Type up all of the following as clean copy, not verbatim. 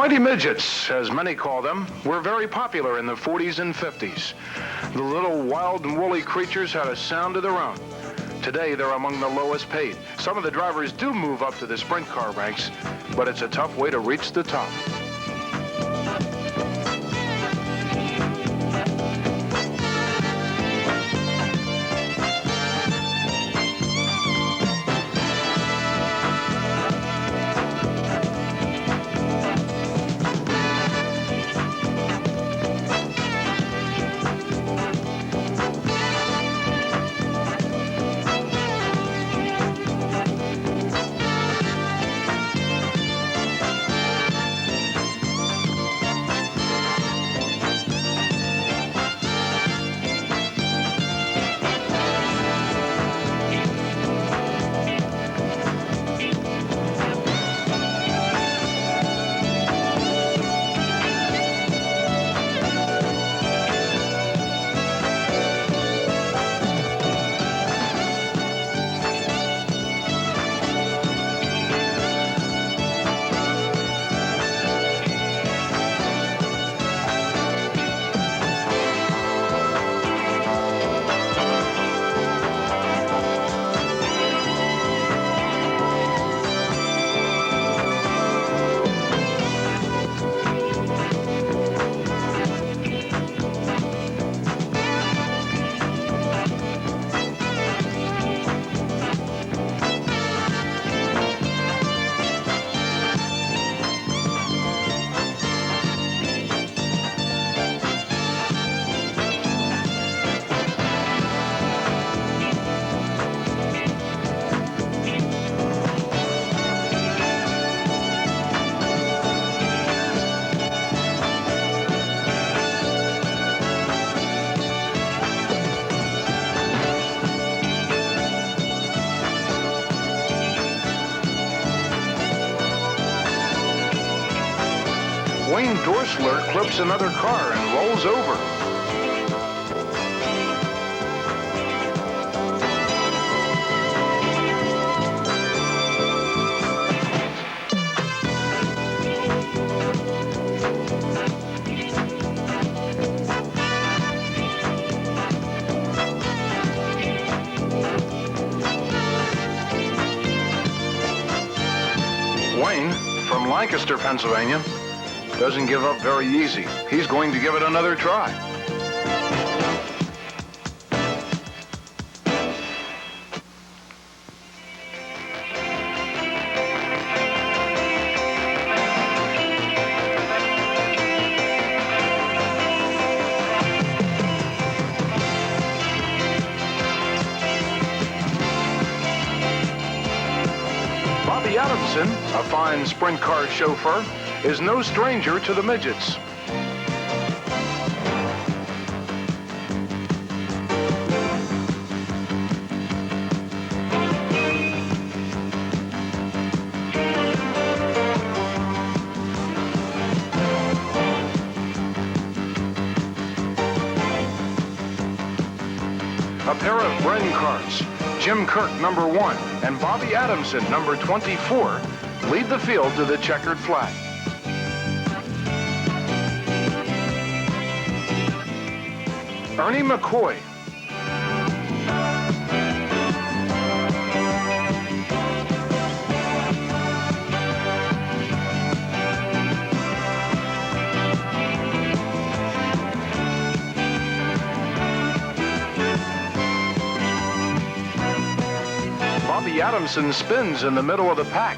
Mighty Midgets, as many call them, were very popular in the 40s and 50s. The little wild and woolly creatures had a sound of their own. Today, they're among the lowest paid. Some of the drivers do move up to the sprint car ranks, but it's a tough way to reach the top. Clips another car and rolls over. Wayne from Lancaster, Pennsylvania, doesn't give up very easy. He's going to give it another try. Bobby Adamson, a fine sprint car chauffeur, is no stranger to the Midgets. A pair of Bren cars, Jim Kirk, number 1, and Bobby Adamson, number 24, lead the field to the checkered flag. Ernie McCoy. Bobby Adamson spins in the middle of the pack.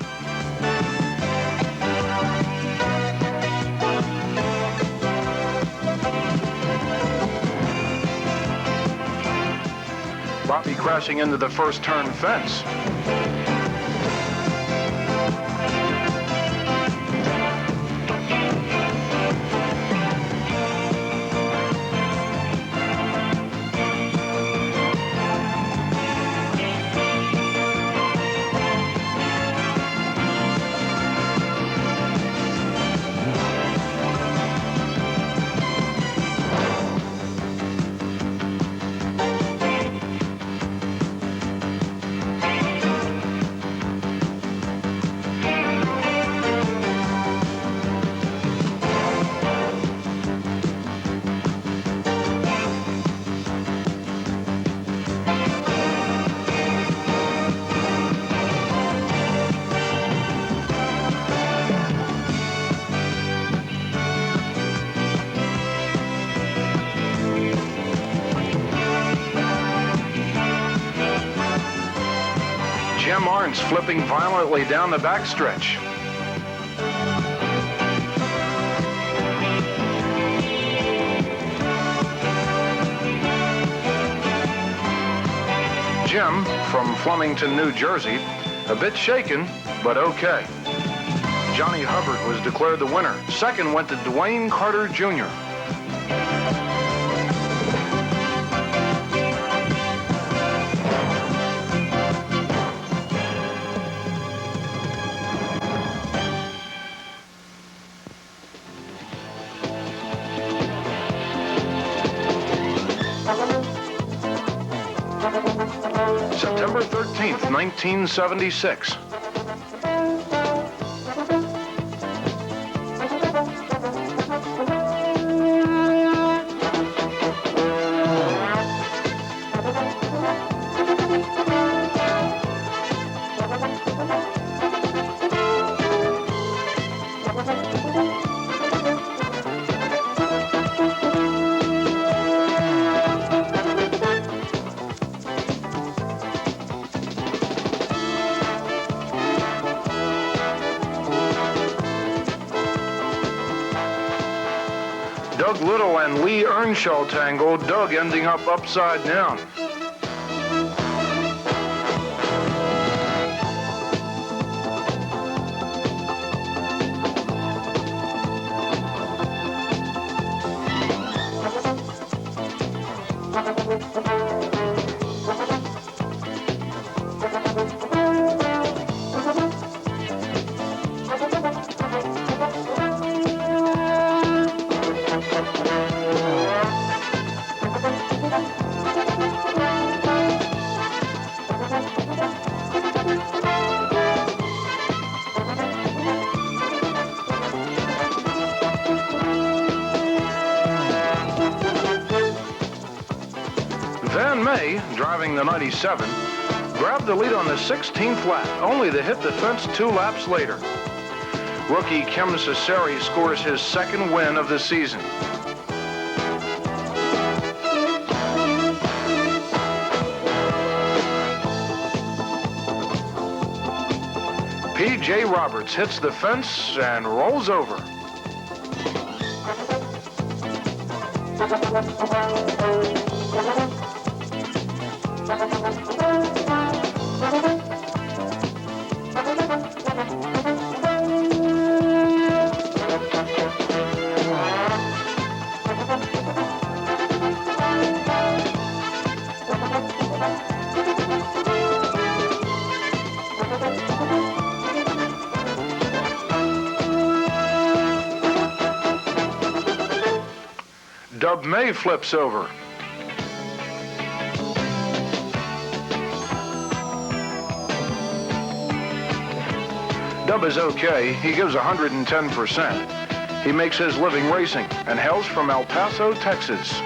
Bobby crashing into the first turn fence. Marnes flipping violently down the backstretch. Jim from Flemington, New Jersey, a bit shaken, but okay. Johnny Hubbard was declared the winner. Second went to Dwayne Carter Jr. September 13th, 1976. Doug Little and Lee Earnshaw tango, Doug ending up upside down. Van May, driving the 97, grabbed the lead on the 16th lap, only to hit the fence 2 laps later. Rookie Kim Cesare scores his second win of the season. P.J. Roberts hits the fence and rolls over. Dub May flips over. Dub is okay. He gives 110%. He makes his living racing and hails from El Paso, Texas.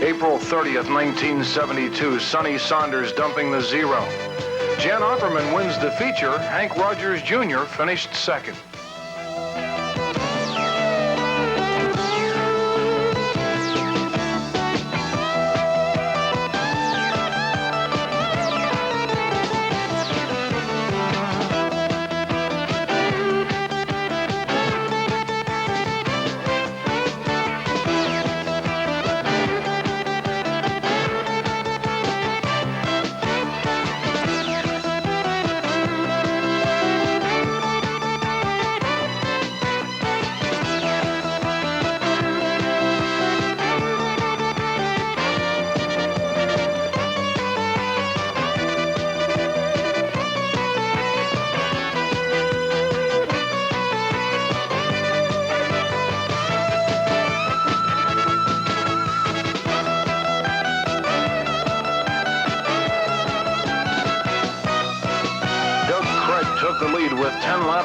April 30th, 1972, Sonny Saunders dumping the 0. Jan Opperman wins the feature. Hank Rogers Jr. finished second.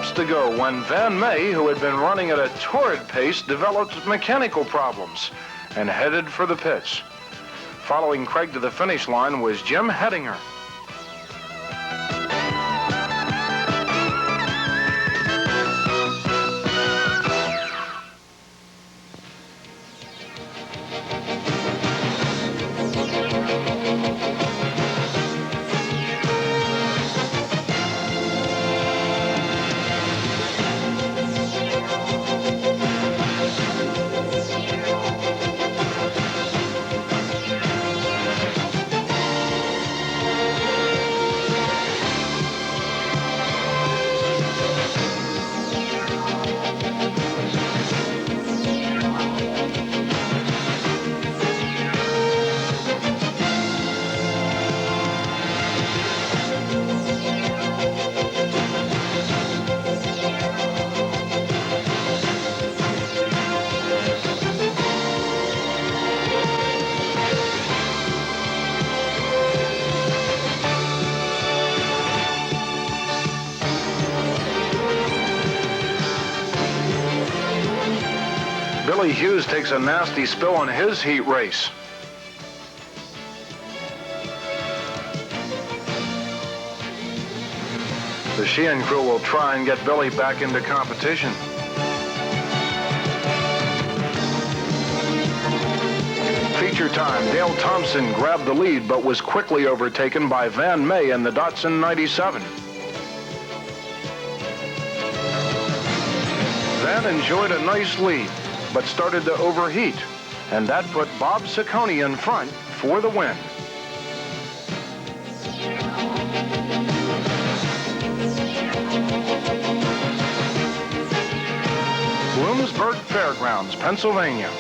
laps to go when Van May, who had been running at a torrid pace, developed mechanical problems and headed for the pits. Following Craig to the finish line was Jim Hettinger. Billy Hughes takes a nasty spill in his heat race. The Sheehan crew will try and get Billy back into competition. Feature time, Dale Thompson grabbed the lead but was quickly overtaken by Van May in the Datsun 97. Van enjoyed a nice lead, but started to overheat, and that put Bob Ciccone in front for the win. Bloomsburg Fairgrounds, Pennsylvania.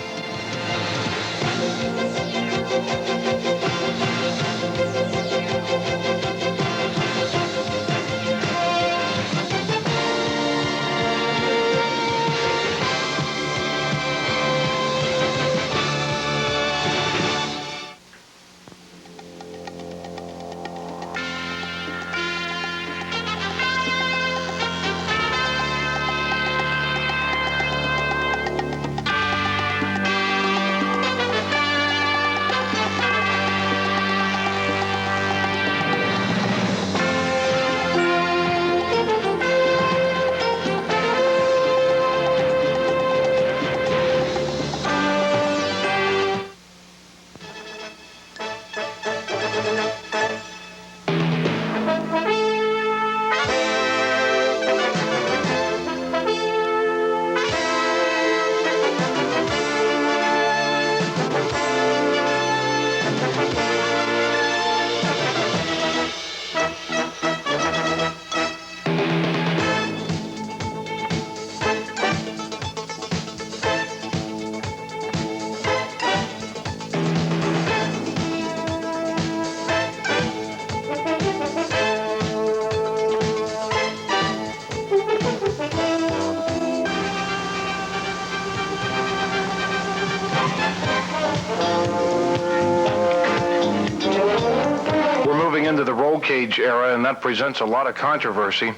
Into the roll cage era, and that presents a lot of controversy.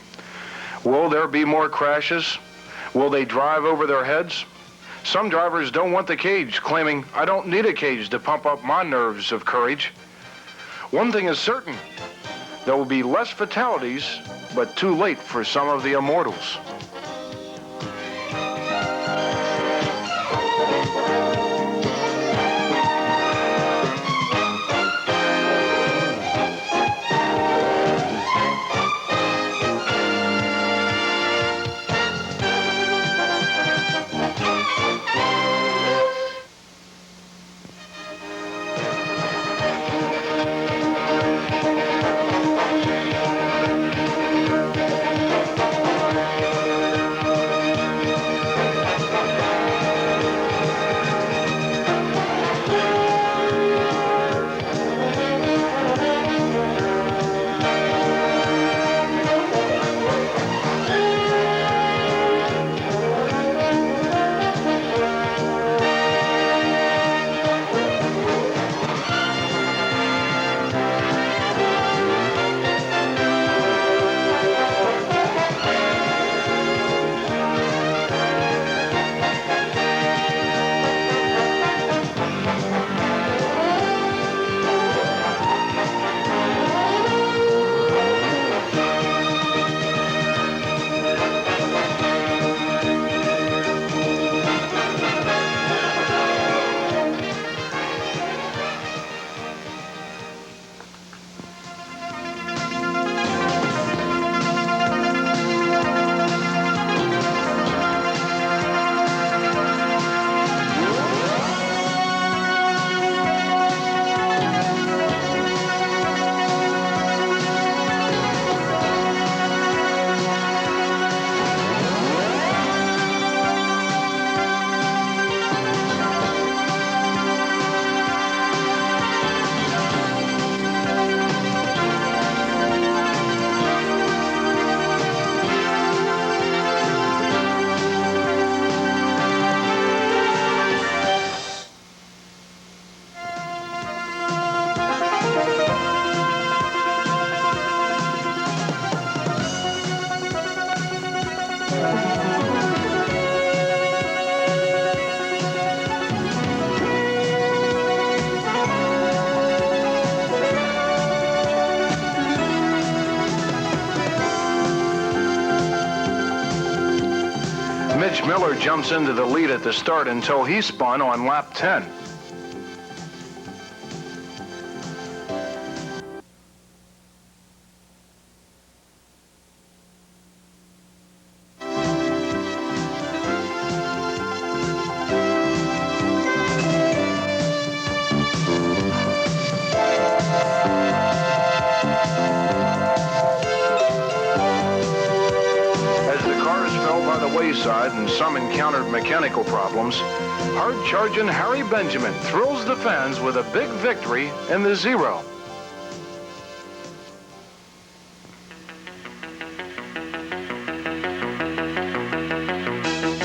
Will there be more crashes? Will they drive over their heads? Some drivers don't want the cage, claiming, "I don't need a cage to pump up my nerves of courage." One thing is certain, there will be less fatalities, but too late for some of the immortals. Mitch Miller jumps into the lead at the start until he spun on lap 10. And some encountered mechanical problems, hard-charging Harry Benjamin thrills the fans with a big victory in the Zero.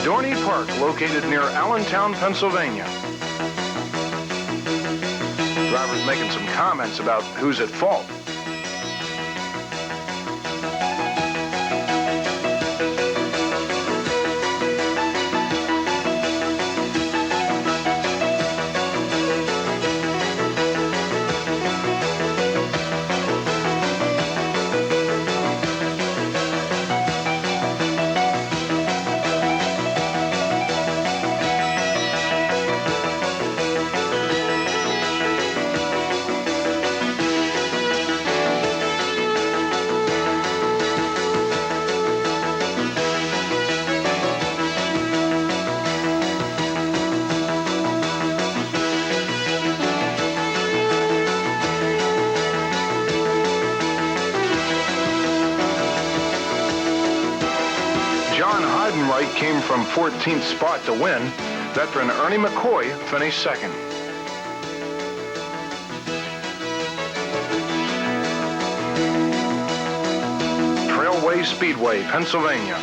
Dorney Park, located near Allentown, Pennsylvania. Drivers making some comments about who's at fault. Came from 14th spot to win. Veteran Ernie McCoy finished second. Trailway Speedway, Pennsylvania.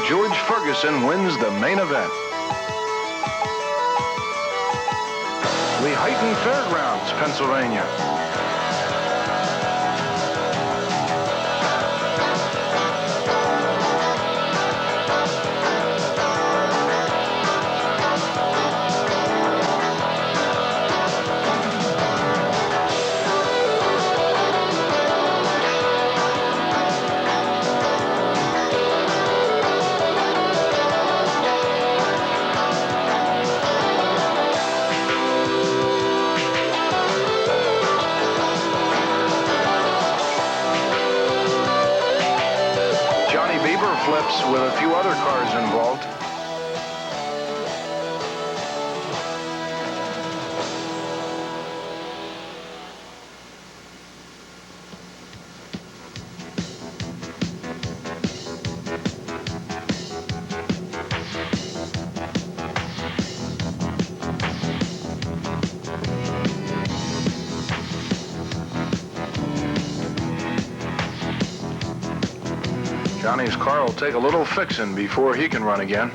George Ferguson wins the main event. Lehighton Fairgrounds, Pennsylvania. Flips with a few other cars involved. Johnny's car will take a little fixing before he can run again.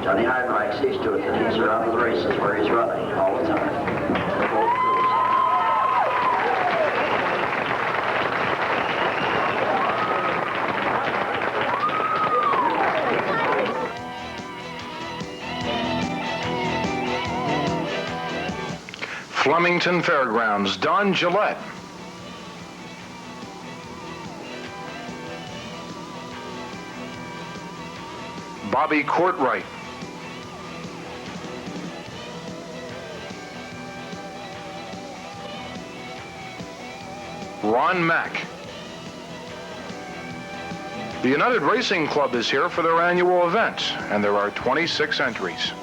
Johnny Heidenreich sees to it that he's around the races where he's running all the time. Both crews. Flemington Fairgrounds, Don Gillette. Bobby Courtwright. Ron Mack. The United Racing Club is here for their annual event, and there are 26 entries.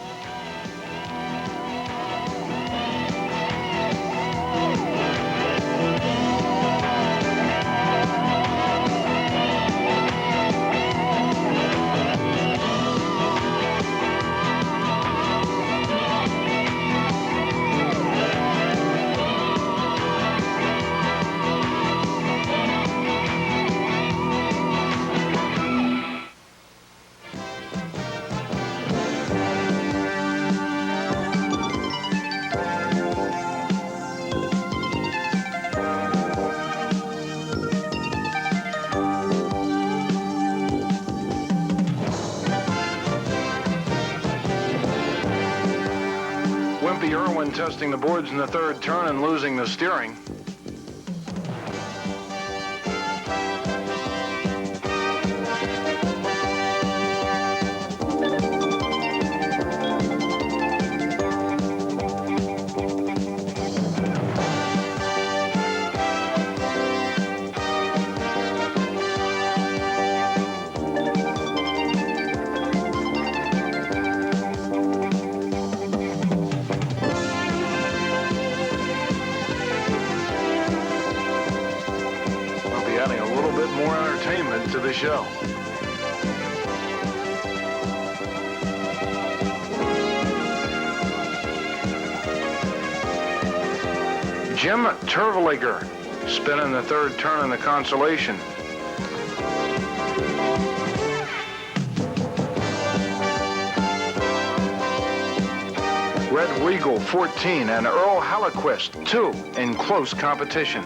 Irwin testing the boards in the third turn and losing the steering. To the show. Jim Terwilliger spinning the third turn in the consolation. Red Regal 14 and Earl Hallequist 2 in close competition.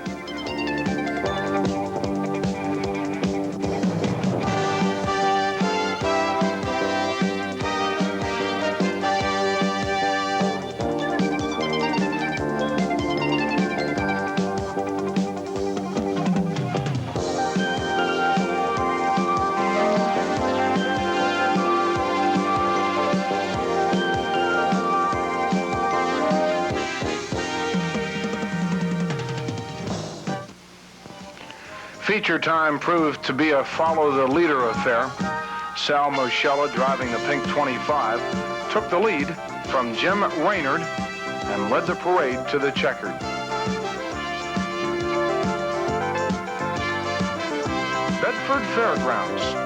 Feature time proved to be a follow-the-leader affair. Sal Moschella, driving the pink 25, took the lead from Jim Raynard and led the parade to the checkered. Bedford Fairgrounds.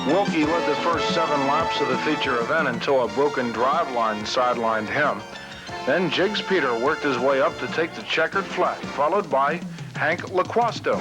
Wilkie led the first 7 laps of the feature event until a broken driveline sidelined him. Then Jiggs Peter worked his way up to take the checkered flag, followed by Hank LaQuasto.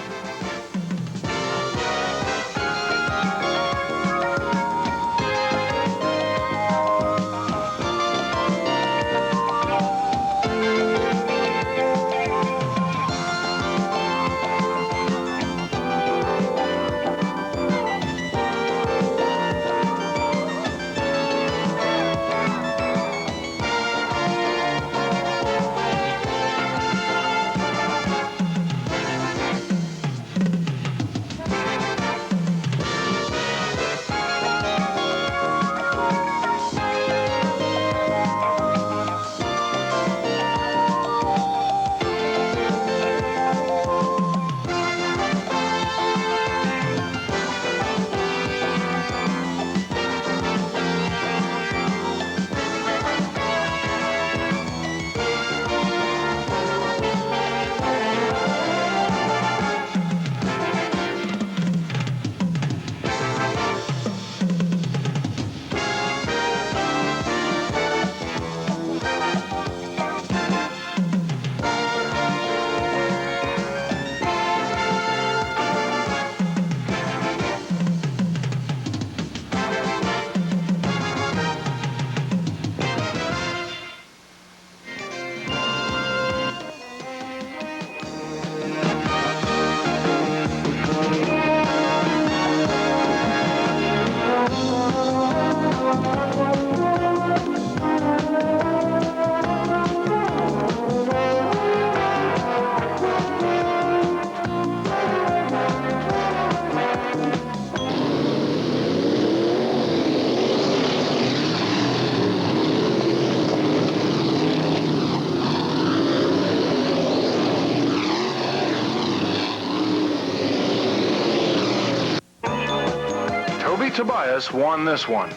Louis Tobias won this one.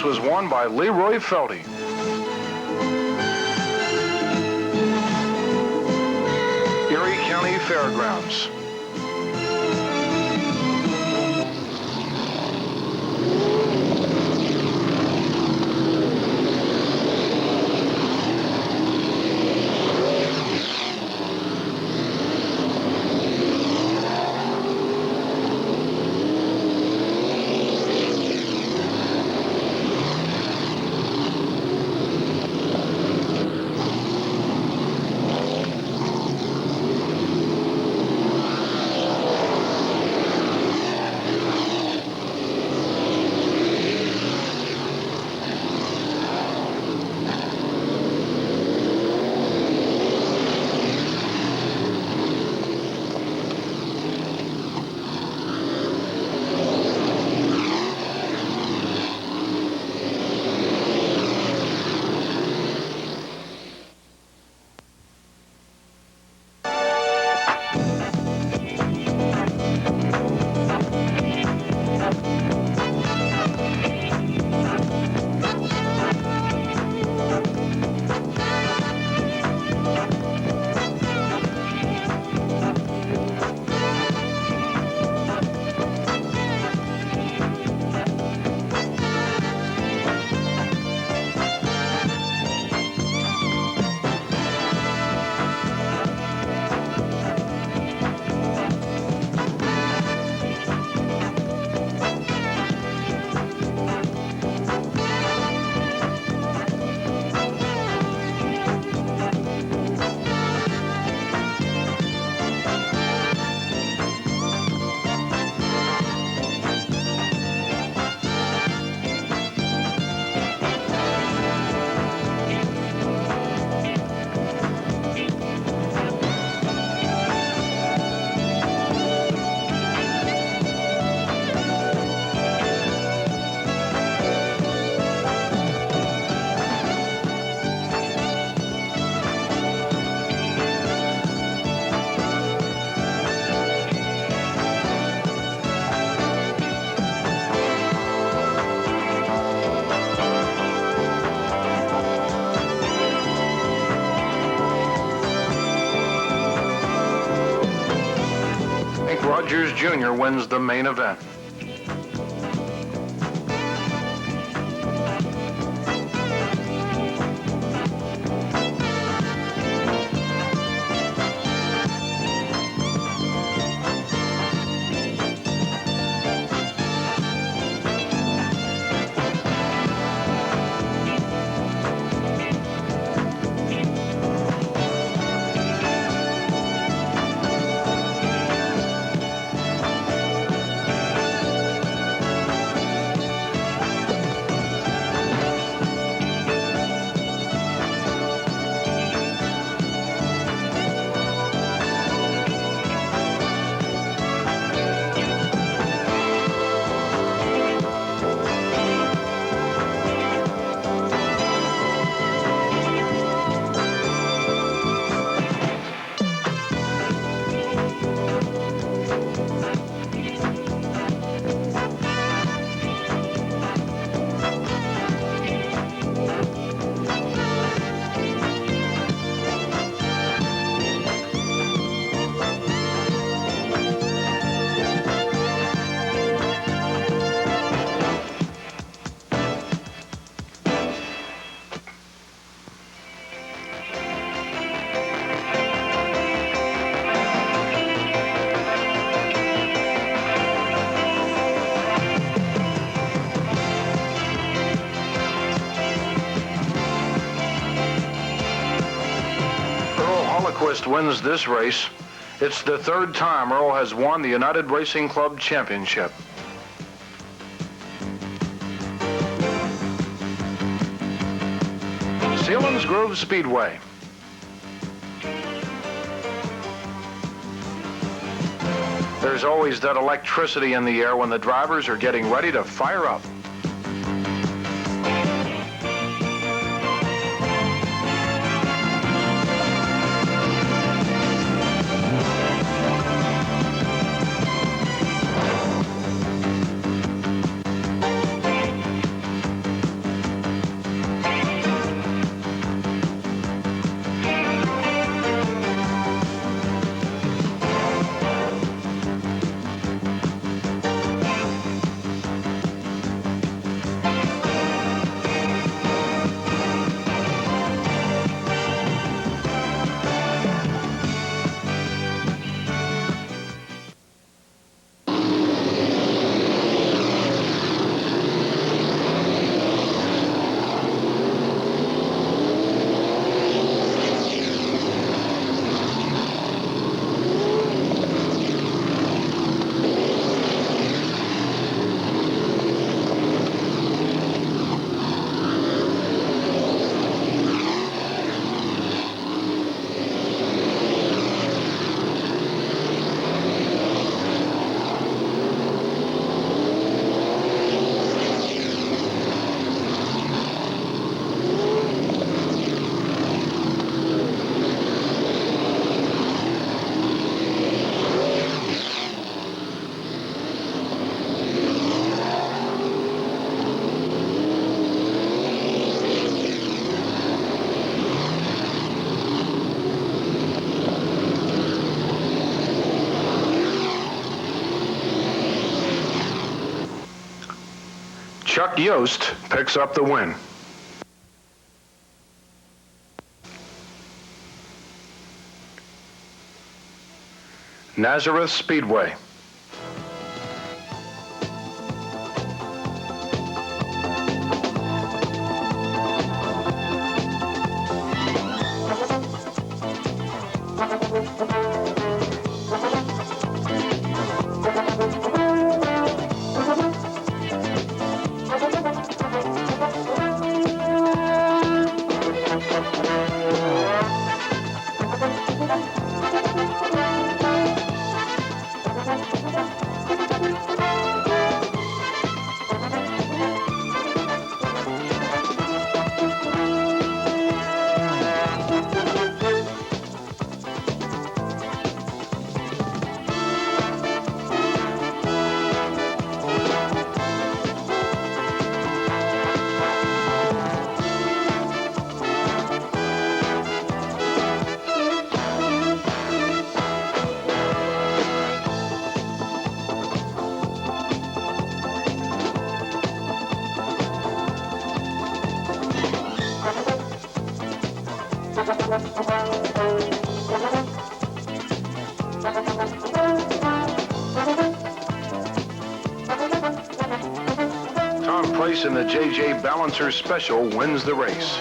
Was won by Leroy Felty. Erie County Fairgrounds. Rogers Jr. wins the main event. Nyquist wins this race. It's the third time Earl has won the United Racing Club Championship. Selinsgrove Speedway. There's always that electricity in the air when the drivers are getting ready to fire up. Chuck Yost picks up the win. Nazareth Speedway. Tom Price in the JJ Balancer Special wins the race.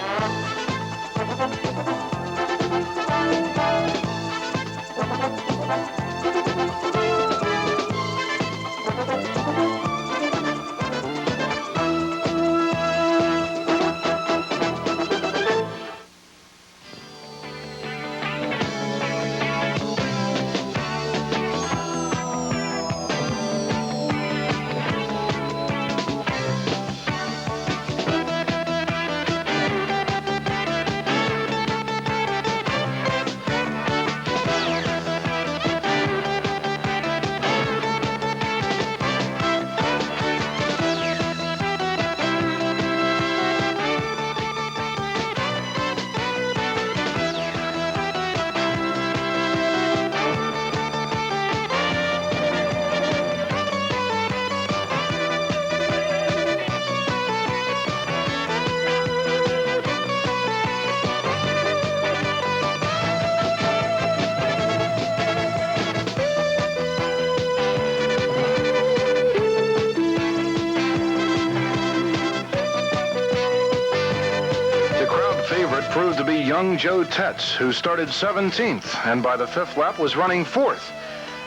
favorite proved to be young Joe Tetz, who started 17th and by the 5th lap was running 4th.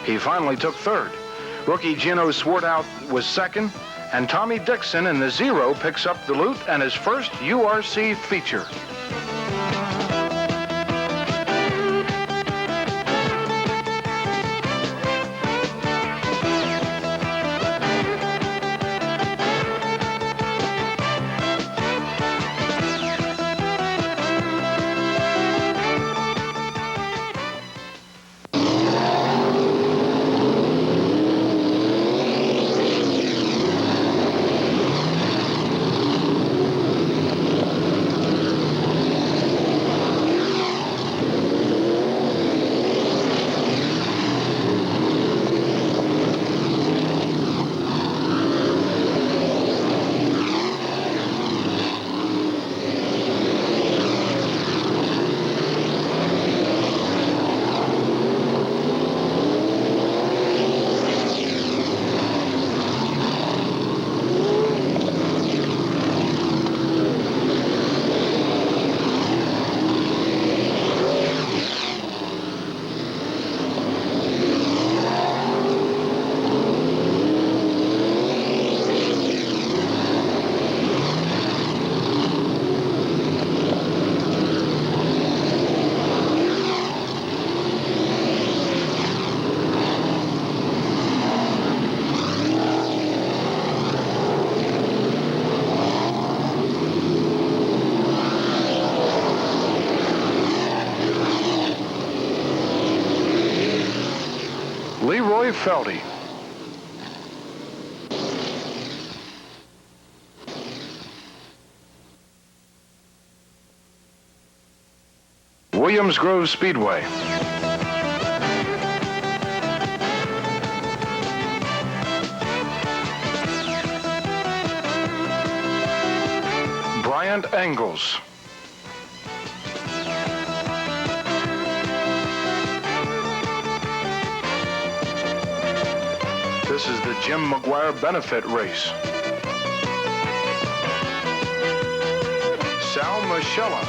He finally took 3rd. Rookie Gino Swartout was 2nd, and Tommy Dixon in the 0 picks up the loot and his first URC feature. Feldy. Williams Grove Speedway. Bryant Engels. This is the Jim McGuire Benefit Race. Sal Michella.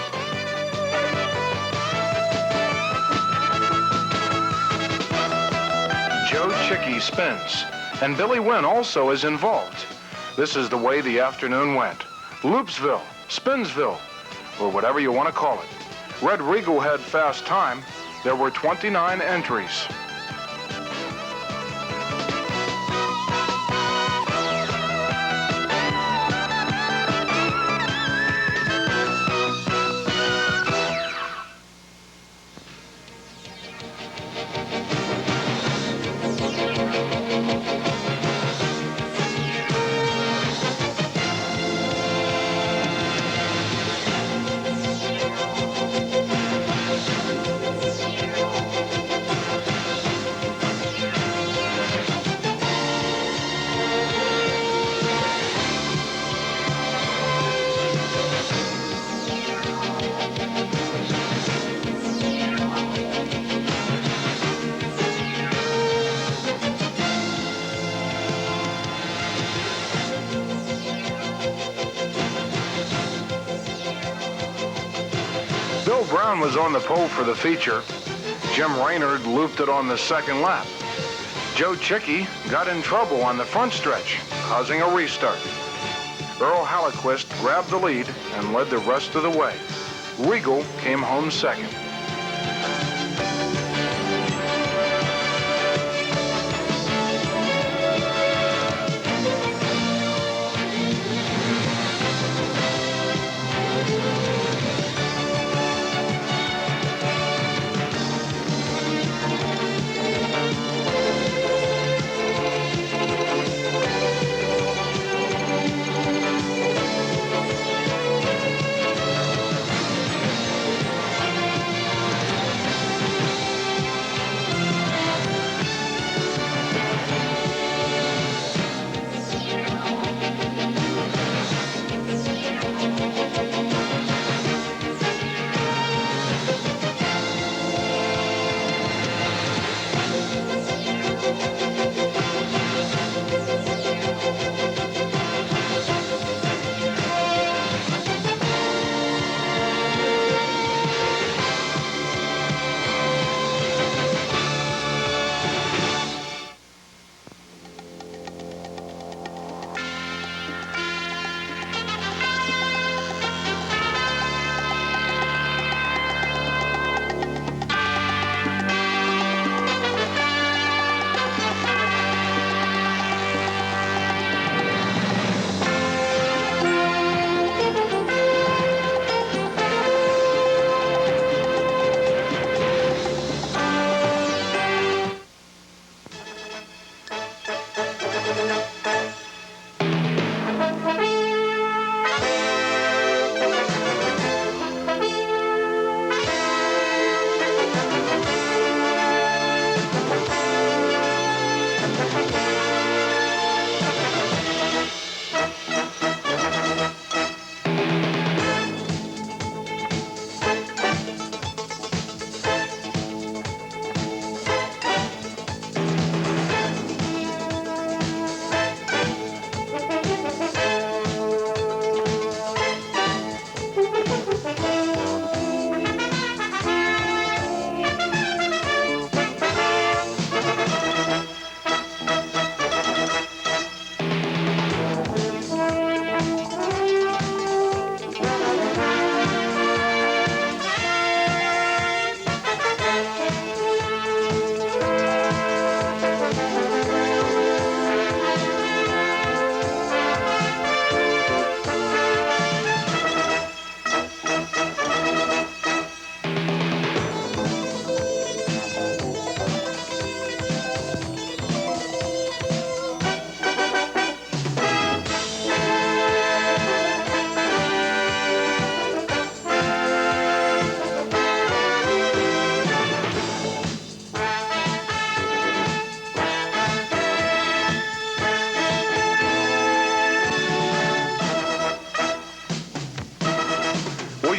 Joe Chicky spins, and Billy Wynn also is involved. This is the way the afternoon went. Loopsville, Spinsville, or whatever you want to call it. Red Regal had fast time. There were 29 entries. Bill Brown was on the pole for the feature. Jim Raynard looped it on the 2nd lap. Joe Chicky got in trouble on the front stretch, causing a restart. Earl Hallequist grabbed the lead and led the rest of the way. Regal came home 2nd.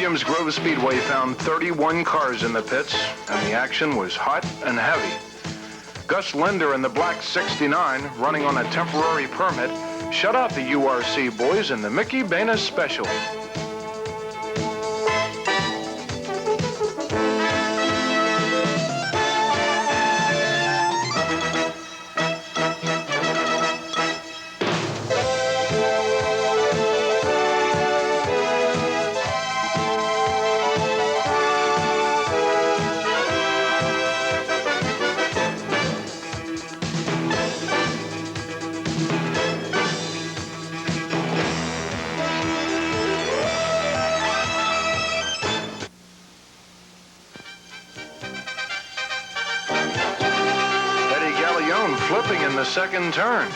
Williams Grove Speedway found 31 cars in the pits, and the action was hot and heavy. Gus Linder in the black 69, running on a temporary permit, shut out the URC boys in the Mickey Bana Special. Flipping in the second turn.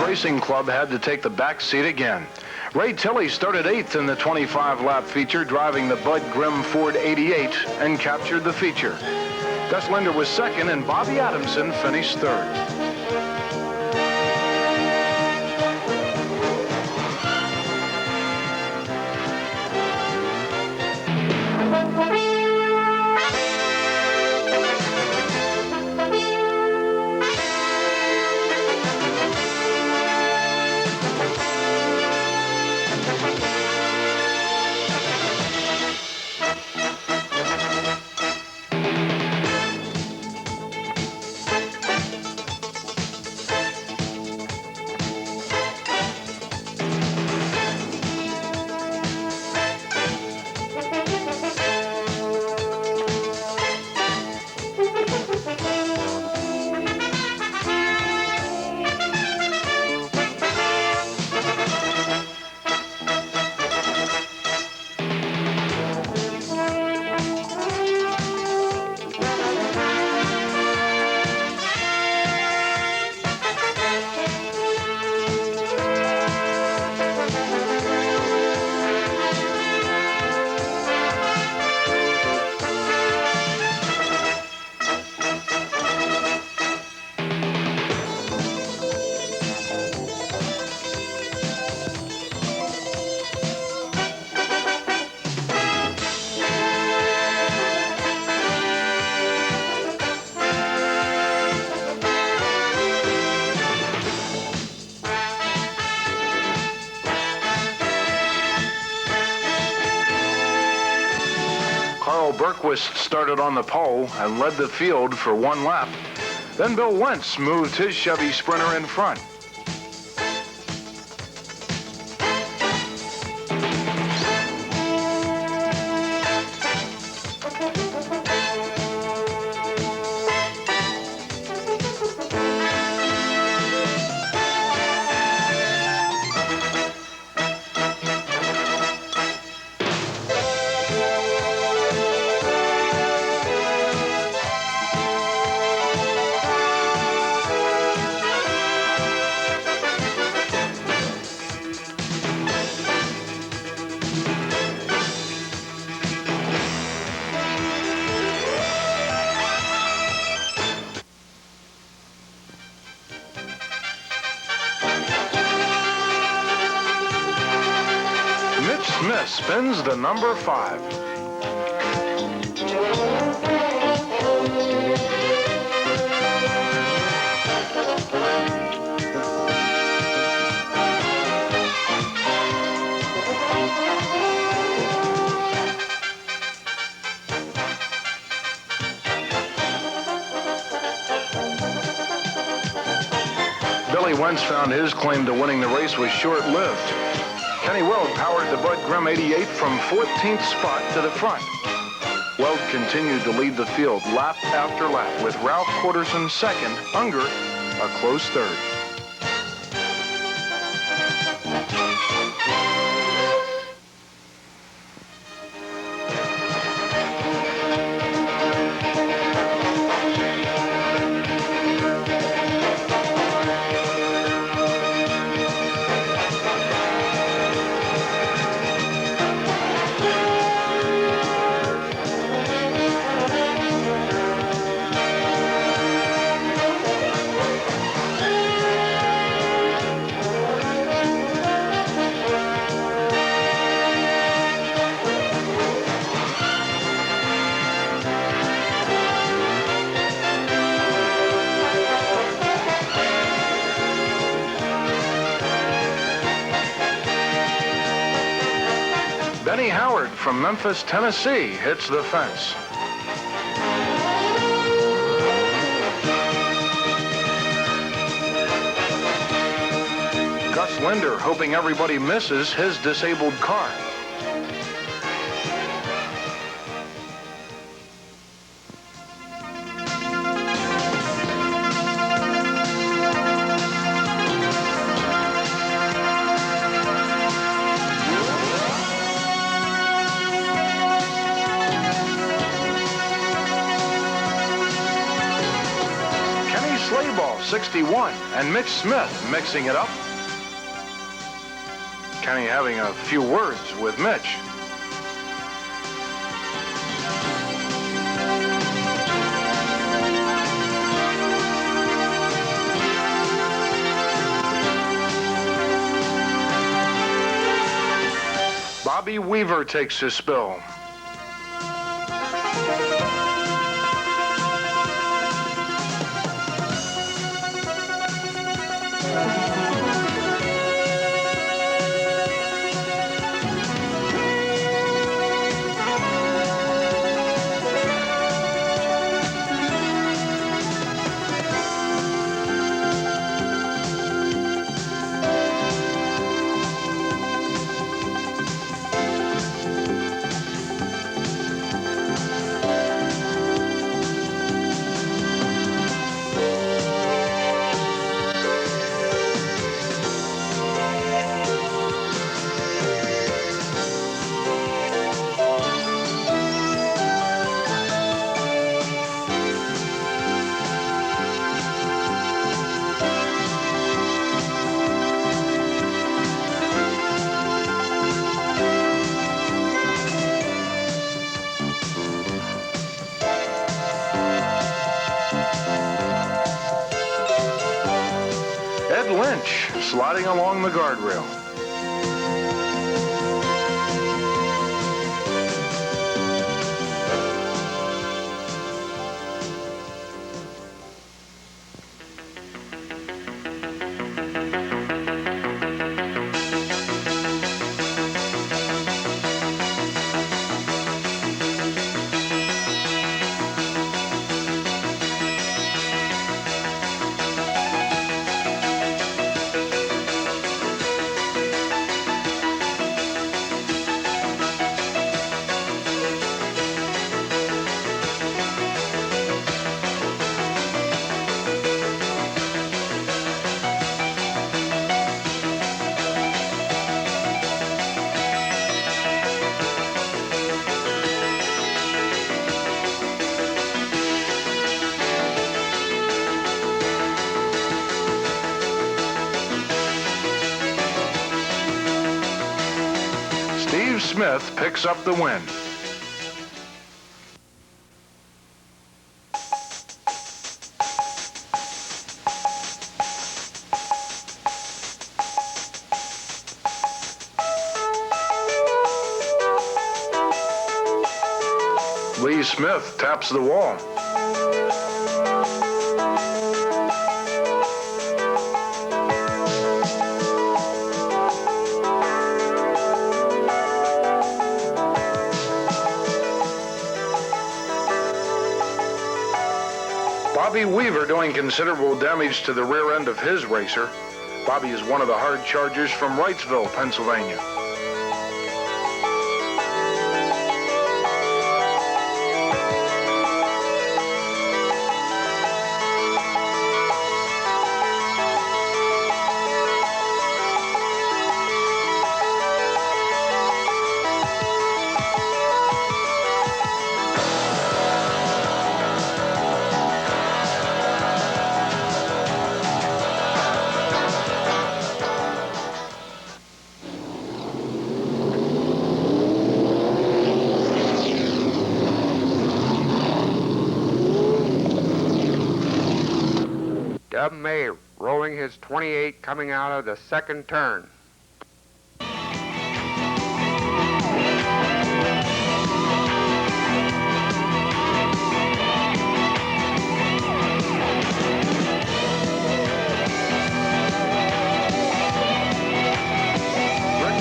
Racing Club had to take the back seat again. Ray Tilley started 8th in the 25-lap feature, driving the Bud Grimm Ford 88, and captured the feature. Gus Linder was 2nd, and Bobby Adamson finished 3rd. Berquist started on the pole and led the field for 1 lap. Then Bill Wentz moved his Chevy Sprinter in front. Smith spins the number 5. Billy Wentz found his claim to winning the race was short-lived. Kenny Weld powered the Bud Grimm 88 from 14th spot to the front. Weld continued to lead the field lap after lap with Ralph Quarterson second, Unger a close third. Benny Howard from Memphis, Tennessee hits the fence. Gus Linder hoping everybody misses his disabled car. Slayball, 61, and Mitch Smith mixing it up. Kenny having a few words with Mitch. Bobby Weaver takes his spill. Lynch sliding along the guardrail. Steve Smith picks up the win. Lee Smith taps the wall. Bobby Weaver doing considerable damage to the rear end of his racer. Bobby is one of the hard chargers from Wrightsville, Pennsylvania. Dub May rolling his 28 coming out of the second turn. Rick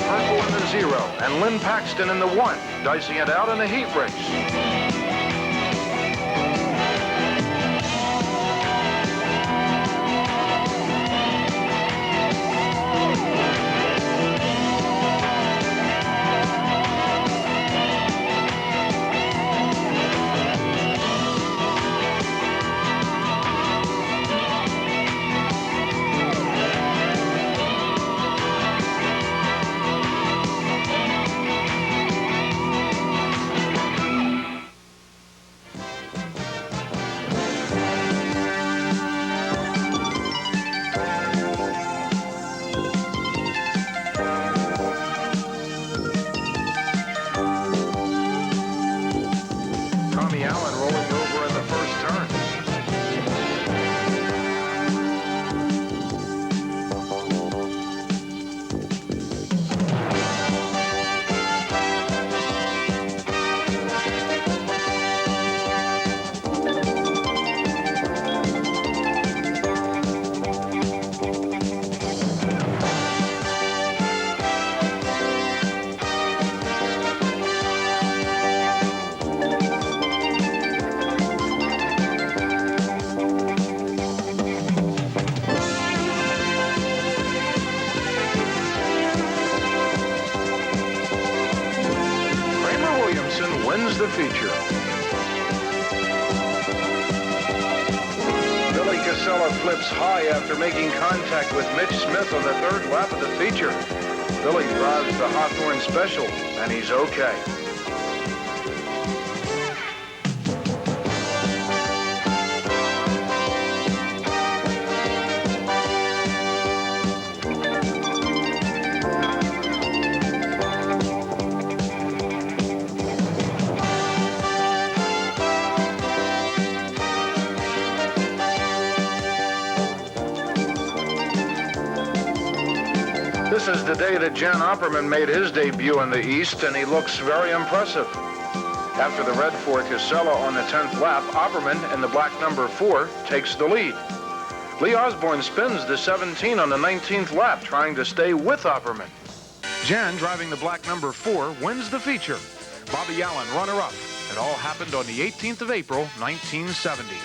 Purple in the 0 and Lynn Paxton in the 1, dicing it out in a heat race. Allen rolling over in the first turn. Wins the feature. Billy Casella flips high after making contact with Mitch Smith on the third lap of the feature. Billy drives the Hawthorne Special, and he's okay. This is the day that Jan Opperman made his debut in the East, and he looks very impressive. After the red for Casella on the 10th lap, Opperman in the black number 4 takes the lead. Lee Osborne spins the 17 on the 19th lap, trying to stay with Opperman. Jan, driving the black number 4, wins the feature. Bobby Allen, runner-up. It all happened on the 18th of April, 1970.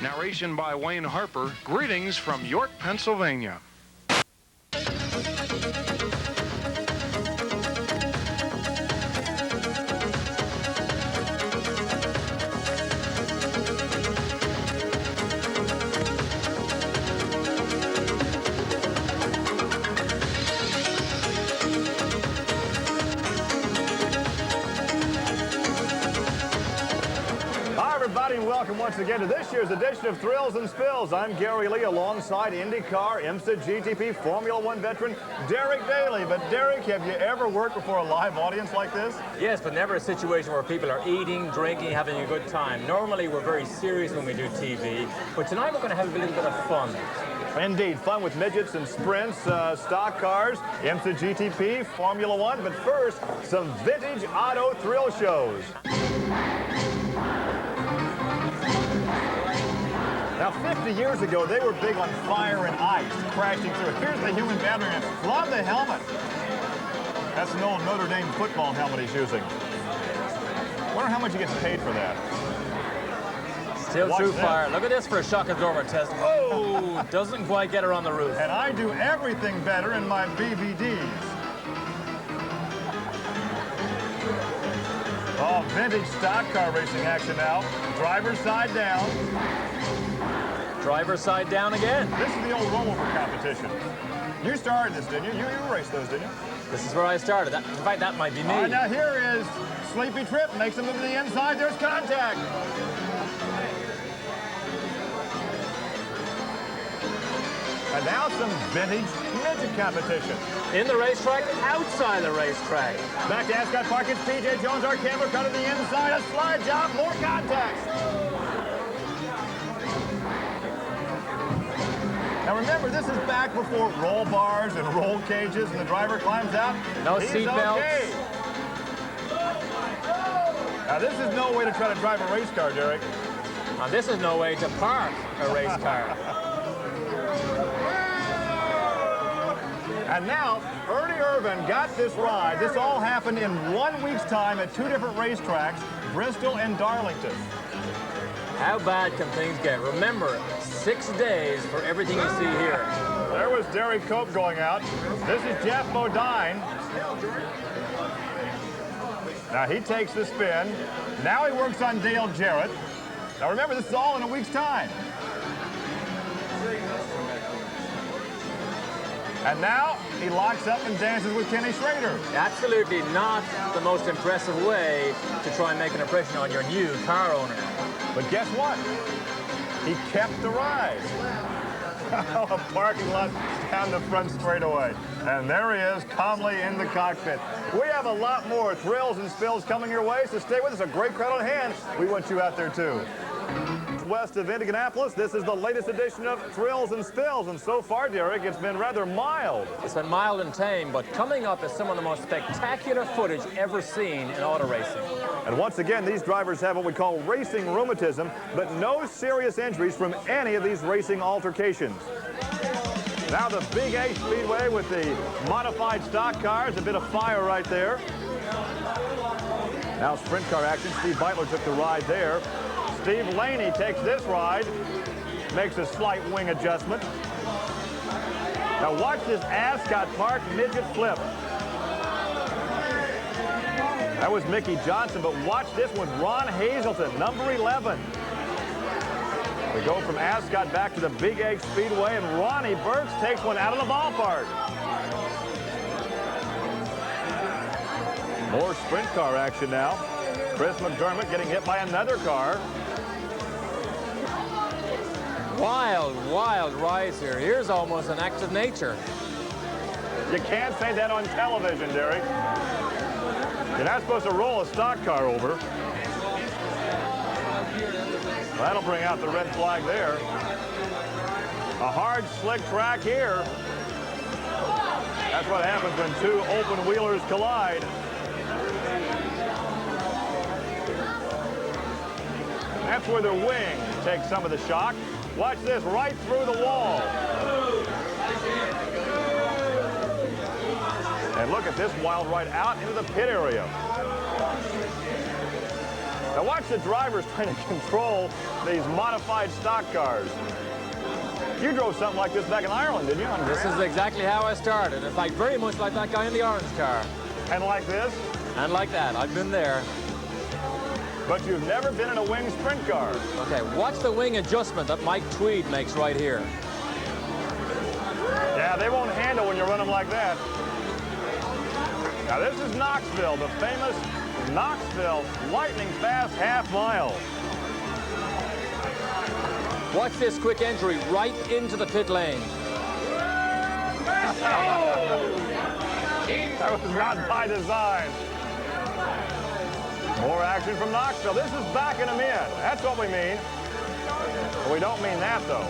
Narration by Wayne Harper. Greetings from York, Pennsylvania. Welcome once again to this year's edition of Thrills and Spills. I'm Gary Lee alongside IndyCar, IMSA, GTP, Formula One veteran Derek Daly. But Derek, have you ever worked before a live audience like this? Yes, but never a situation where people are eating, drinking, having a good time. Normally we're very serious when we do TV, but tonight we're going to have a little bit of fun. Indeed, fun with midgets and sprints, stock cars, IMSA, GTP, Formula One. But first, some vintage auto thrill shows. Now, 50 years ago, they were big on fire and ice, crashing through. Here's the human battery man. Love the helmet. That's an old Notre Dame football helmet he's using. Wonder how much he gets paid for that. Still Watch true this. fire. Look at this for a shock absorber test. Oh, doesn't quite get her on the roof. And I do everything better in my BVDs. Oh, vintage stock car racing action now. Driver's side down. Driver's side down again. This is the old rollover competition. You started this, didn't you? You raced those, didn't you? This is where I started. In fact, that might be me. All right, now here is Sleepy Trip. Makes a move to the inside. There's contact. And now some vintage midget competition. In the racetrack, outside the racetrack. Back to Ascot Park, it's P.J. Jones, our camera cut to the inside, a slide job, more contacts. Now remember, this is back before roll bars and roll cages, and the driver climbs out. No He's seat belts. okay. Now this is no way to try to drive a race car, Derek. Now, this is no way to park a race car. And now, Ernie Irvin got this ride. This all happened in 1 week's time at 2 different racetracks, Bristol and Darlington. How bad can things get? Remember, 6 days for everything you see here. There was Derek Cope going out. This is Jeff Bodine. Now he takes the spin. Now he works on Dale Jarrett. Now remember, this is all in a week's time. And now he locks up and dances with Kenny Schrader. Absolutely not the most impressive way to try and make an impression on your new car owner. But guess what? He kept the ride. A parking lot down the front straightaway. And there he is, calmly in the cockpit. We have a lot more thrills and spills coming your way, so stay with us. A great crowd on hand. We want you out there, too. West of Indianapolis, this is the latest edition of Thrills and Spills. And so far, Derek, it's been rather mild. It's been mild and tame, but coming up is some of the most spectacular footage ever seen in auto racing. And once again, these drivers have what we call racing rheumatism, but no serious injuries from any of these racing altercations. Now the Big A Speedway with the modified stock cars, a bit of fire right there. Now sprint car action. Steve Beitler took the ride there. Steve Laney takes this ride, makes a slight wing adjustment. Now watch this Ascot Park midget flip. That was Mickey Johnson, but watch this one, Ron Hazelton, number 11. We go from Ascot back to the Big Egg Speedway, and Ronnie Burks takes one out of the ballpark. More sprint car action now. Chris McDermott getting hit by another car. Wild, wild rides here. Here's almost an act of nature. You can't say that on television, Derek. You're not supposed to roll a stock car over. That'll bring out the red flag there. A hard, slick track here. That's what happens when two open wheelers collide. That's where the wing takes some of the shock. Watch this, right through the wall. And look at this wild ride out into the pit area. Now watch the drivers trying to control these modified stock cars. You drove something like this back in Ireland, didn't you? This is exactly how I started. In fact, very much like that guy in the orange car. And like this? And like that. I've been there. But you've never been in a wing sprint car. Okay, watch the wing adjustment that Mike Tweed makes right here. Yeah, they won't handle when you run them like that. Now this is Knoxville, the famous Knoxville lightning fast half mile. Watch this quick entry right into the pit lane. That was not by design. More action from Knoxville. This is backing them in. That's what we mean. But we don't mean that, though.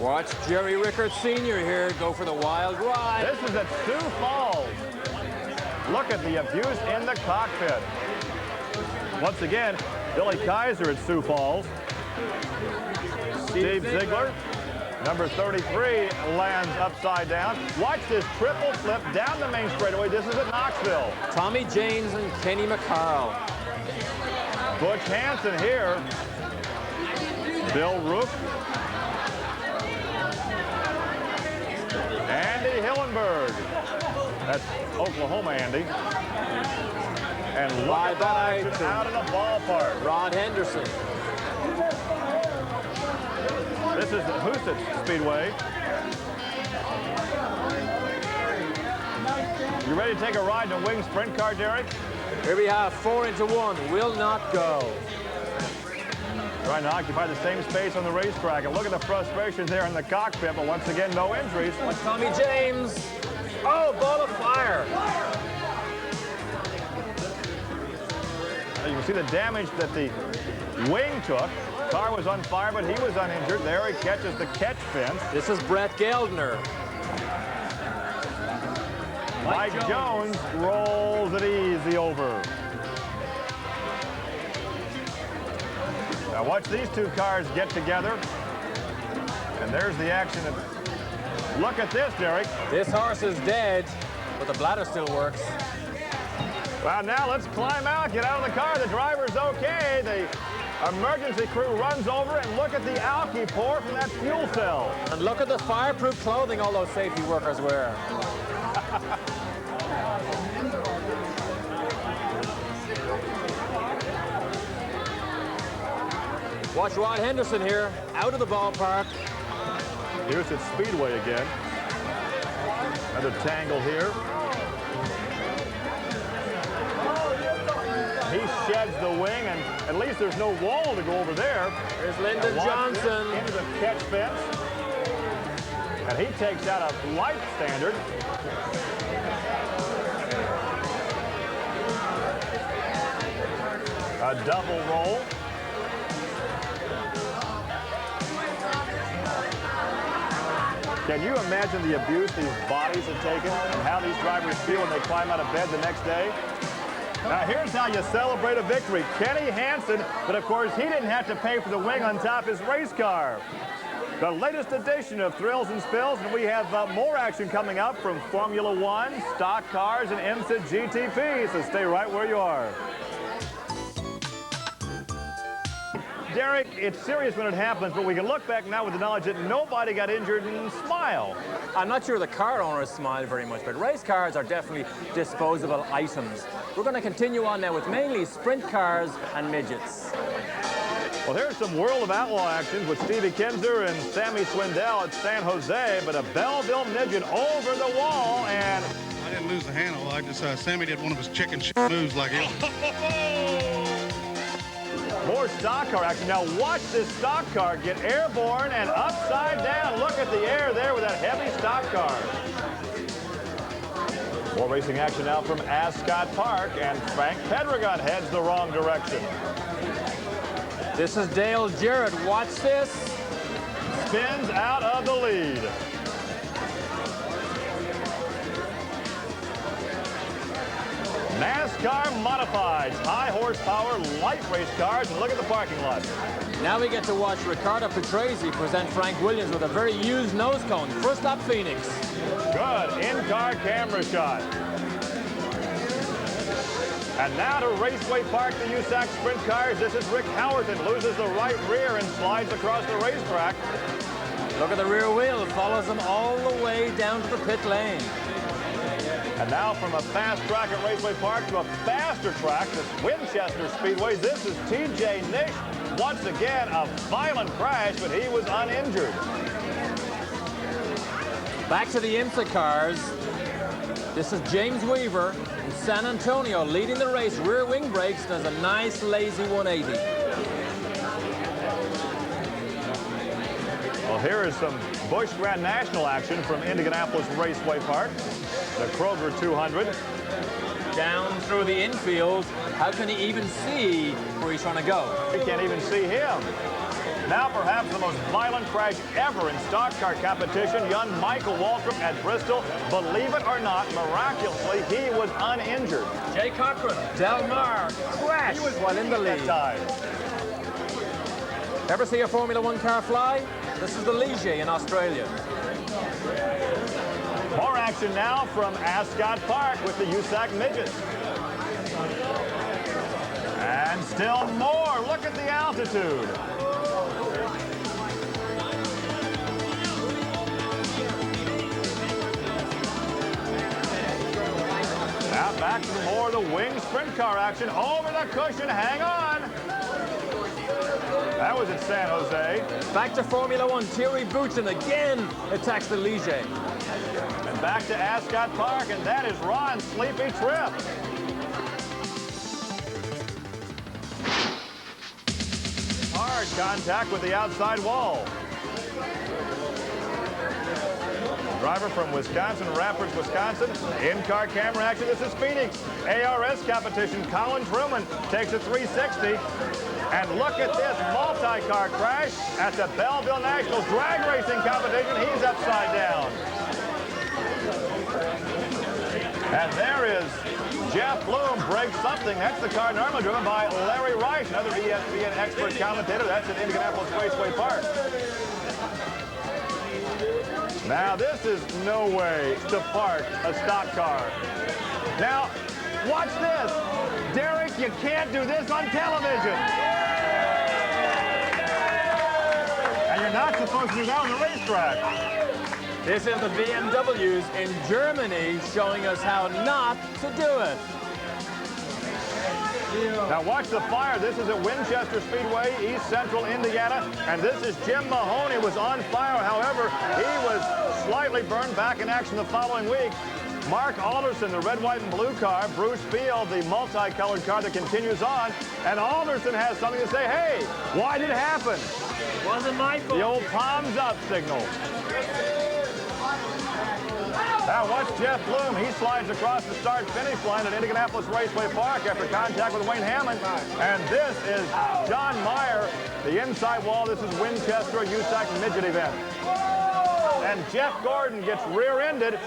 Watch Jerry Rickert Sr. here go for the wild ride. This is at Sioux Falls. Look at the abuse in the cockpit. Once again, Billy Kaiser at Sioux Falls. Steve Ziegler. Number 33 lands upside down. Watch this triple flip down the main straightaway. This is at Knoxville. Tommy James and Kenny McCarl. Butch Hansen here. Bill Rook. Andy Hillenberg. That's Oklahoma Andy. And look at that action out in the ballpark. Rod Henderson. This is the Houston Speedway. You ready to take a ride in a wing sprint car, Derek? Here we have 4 into 1. Will not go. Trying to occupy the same space on the racetrack. And look at the frustration there in the cockpit, but once again, no injuries. Tommy James. Oh, ball of fire. You can see the damage that the wing took. Car was on fire, but he was uninjured. There he catches the catch fence. This is Brett Geldner. Mike Jones rolls it easy over. Now watch these two cars get together. And there's the action. Look at this, Derek. This horse is dead, but the bladder still works. Well, now let's climb out, get out of the car. The driver's okay. The emergency crew runs over and look at the alky pour from that fuel cell. And look at the fireproof clothing all those safety workers wear. Watch Rod Henderson here, out of the ballpark. Here's at Speedway again. Another tangle here. He sheds the wing, and at least there's no wall to go over there. There's Lyndon Johnson. Into the catch fence. And he takes out a light standard. A double roll. Can you imagine the abuse these bodies have taken and how these drivers feel when they climb out of bed the next day? Now here's how you celebrate a victory. Kenny Hansen, but of course he didn't have to pay for the wing on top of his race car. The latest edition of Thrills and Spills, and we have more action coming up from Formula One, stock cars, and IMSA GTP, so stay right where you are. Derek, it's serious when it happens, but we can look back now with the knowledge that nobody got injured and smile. I'm not sure the car owners smile very much, but race cars are definitely disposable items. We're going to continue on now with mainly sprint cars and midgets. Well, here's some World of Outlaw actions with Stevie Kinzer and Sammy Swindell at San Jose, but a Belleville midget over the wall, and I didn't lose the handle. I just, Sammy did one of his chicken shit moves like it. more stock car action. Now watch this stock car get airborne and upside down. Look at the air there with that heavy stock car. More racing action now from Ascot Park, and Frank Pedregon heads the wrong direction. This is Dale Jarrett. Watch this. Spins out of the lead. NASCAR modifieds, high horsepower, light race cars, and look at the parking lot. Now we get to watch Ricardo Patrese present Frank Williams with a very used nose cone. First up, Phoenix. Good in-car camera shot. And now to Raceway Park, the USAC Sprint cars. This is Rick Howerton, loses the right rear and slides across the racetrack. Look at the rear wheel, follows them all the way down to the pit lane. And now from a fast track at Raceway Park to a faster track, this Winchester Speedway. This is TJ Nish. Once again, a violent crash, but he was uninjured. Back to the IMSA cars. This is James Weaver in San Antonio leading the race. Rear wing brakes, does a nice lazy 180. Well, here is some Busch Grand National action from Indianapolis Raceway Park. The Kroger 200. Down through the infield. How can he even see where he's trying to go? We can't even see him. Now perhaps the most violent crash ever in stock car competition. Young Michael Waltrip at Bristol. Believe it or not, miraculously, he was uninjured. Jay Cochran, Del Mar, crash while in the lead. That time. Ever see a Formula One car fly? This is the Ligier in Australia. More action now from Ascot Park with the USAC Midgets. And still more. Look at the altitude. Now back to more of the wing sprint car action. Over the cushion. Hang on. That was at San Jose. Back to Formula One. Thierry Boutsen again attacks the Ligier. And back to Ascot Park, and that is Ron's sleepy trip. Hard contact with the outside wall. Driver from Wisconsin, Rapids, Wisconsin. In-car camera action. This is Phoenix. ARS competition. Colin Truman takes a 360. And look at this multi-car crash at the Belleville National Drag Racing competition. He's upside down. And there is Jeff Bloom breaks something. That's the car normally driven by Larry Reich, another ESPN expert commentator. That's at Indianapolis Raceway Park. Now, this is no way to park a stock car. Now, watch this. Derek, you can't do this on television. And you're not supposed to do that on the racetrack. This is the BMWs in Germany showing us how not to do it. Now watch the fire. This is at Winchester Speedway, East Central Indiana. And this is Jim Mahoney was on fire. However, he was slightly burned, back in action the following week. Mark Alderson, the red, white, and blue car. Bruce Field, the multicolored car that continues on. And Alderson has something to say. Hey, why did it happen? It wasn't my fault. The old palms up signal. Now watch Jeff Bloom. He slides across the start-finish line at Indianapolis Raceway Park after contact with Wayne Hammond. And this is John Meyer, the inside wall. This is Winchester, a USAC Midget event. And Jeff Gordon gets rear-ended.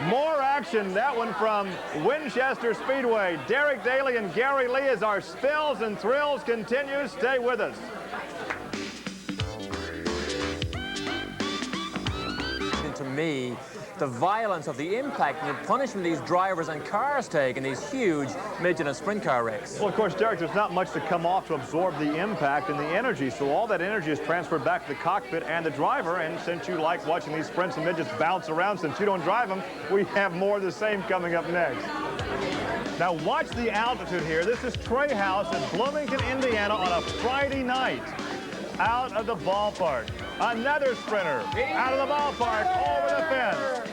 More action, that one from Winchester Speedway. Derek Daly and Gary Lee as our spills and thrills continue. Stay with us. To me, the violence of the impact and the punishment these drivers and cars take in these huge midget and sprint car wrecks. Well, of course, Derek, there's not much to come off to absorb the impact and the energy, so all that energy is transferred back to the cockpit and the driver, and since you like watching these sprints and midgets bounce around, since you don't drive them, we have more of the same coming up next. Now, watch the altitude here. This is Trey House in Bloomington, Indiana on a Friday night. Out of the ballpark. Another sprinter out of the ballpark over the fence.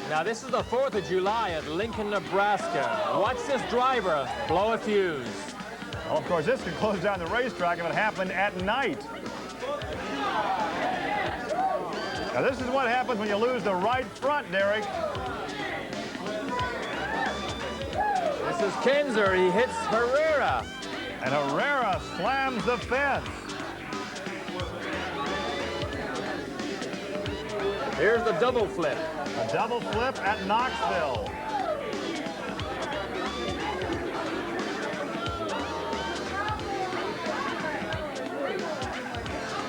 Now, this is the 4th of July at Lincoln, Nebraska. Watch this driver blow a fuse. Well, of course, this could close down the racetrack if it happened at night. Now, this is what happens when you lose the right front, Derek. This is Kinzer. He hits Herrera. And Herrera slams the fence. Here's the double flip. A double flip at Knoxville.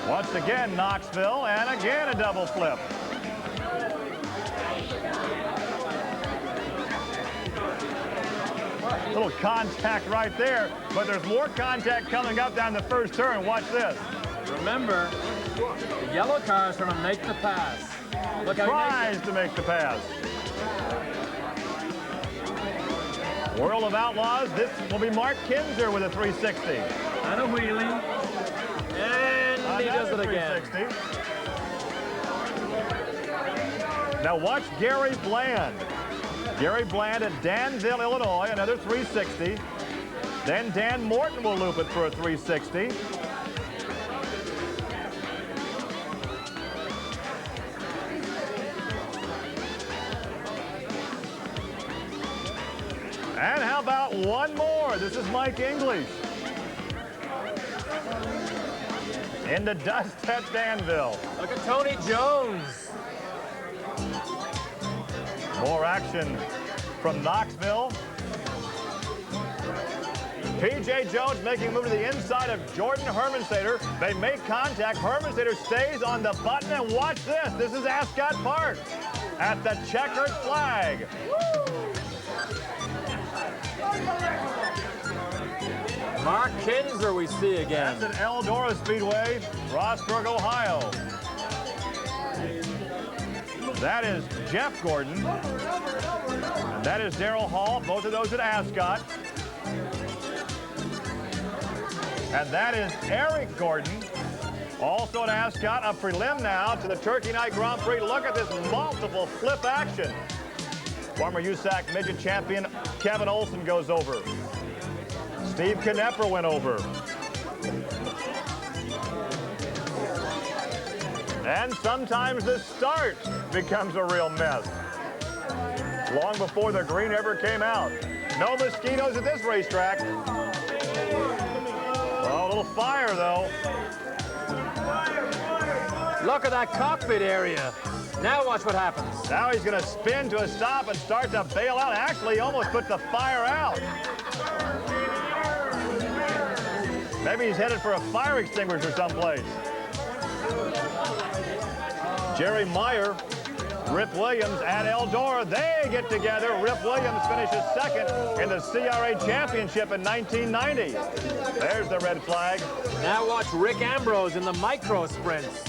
Once again, Knoxville, and again a double flip. Little contact right there, but there's more contact coming up down the first turn. Watch this. Remember, the yellow car is going to make the pass. Look how Tries to make the pass. World of Outlaws, this will be Mark Kinzer with a 360. And a wheelie. And he does it again. 360. Now watch Gary Bland. Gary Bland at Danville, Illinois, another 360. Then Dan Morton will loop it for a 360. And how about one more? This is Mike English. In the dust at Danville. Look at Tony Jones. More action from Knoxville. P.J. Jones making a move to the inside of Jordan Hermansater. They make contact. Hermansater stays on the button, and watch this. This is Ascot Park at the checkered flag. Mark Kinzer we see again. That's at Eldora Speedway, Rossburg, Ohio. That is Jeff Gordon. And that is Darrell Hall, both of those at Ascot. And that is Eric Gordon, also at Ascot. A prelim now to the Turkey Night Grand Prix. Look at this multiple flip action. Former USAC Midget champion Kevin Olson goes over. Steve Knepper went over. And sometimes the start becomes a real mess. Long before the green ever came out. No mosquitoes at this racetrack. Oh, a little fire, though. Look at that cockpit area. Now watch what happens. Now he's going to spin to a stop and start to bail out. Actually, he almost put the fire out. Maybe he's headed for a fire extinguisher someplace. Jerry Meyer, Rip Williams at Eldora. They get together. Rip Williams finishes second in the CRA Championship in 1990. There's the red flag. Now watch Rick Ambrose in the micro sprints.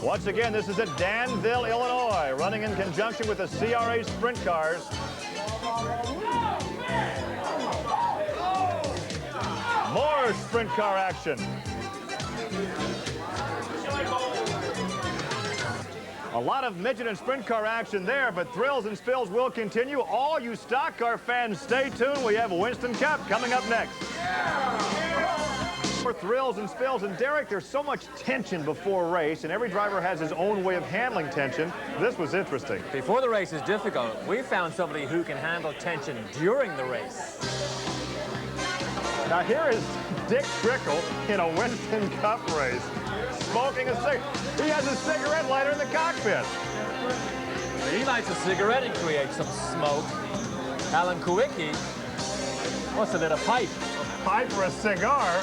Once again, this is at Danville, Illinois, running in conjunction with the CRA sprint cars. More sprint car action. A lot of midget and sprint car action there, but thrills and spills will continue. All you stock car fans, stay tuned. We have Winston Cup coming up next. For thrills and spills, and Derek, there's so much tension before a race, and every driver has his own way of handling tension. This was interesting. Before the race is difficult, we found somebody who can handle tension during the race. Now here is Dick Trickle in a Winston Cup race, smoking a cigarette. He has a cigarette lighter in the cockpit. He lights a cigarette and creates some smoke. Alan Kowicki must have lit a pipe. A pipe for a cigar.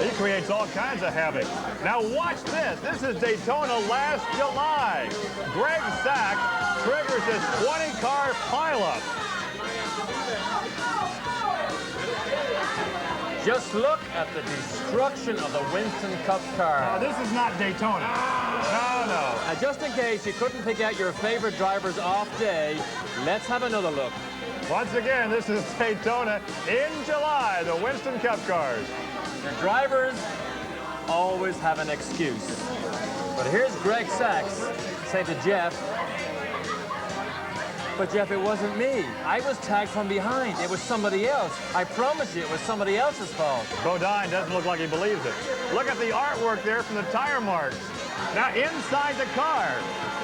He creates all kinds of havoc. Now watch this. This is Daytona last July. Greg Sack triggers his 20-car pileup. Just look at the destruction of the Winston Cup car. This is not Daytona. No. Just in case you couldn't pick out your favorite driver's off day, let's have another look. Once again, this is Daytona in July, the Winston Cup cars. The drivers always have an excuse. But here's Greg Sachs saying to Jeff, but Jeff, it wasn't me. I was tagged from behind. It was somebody else. I promise you, it was somebody else's fault. Bodine doesn't look like he believes it. Look at the artwork there from the tire marks. Now inside the car.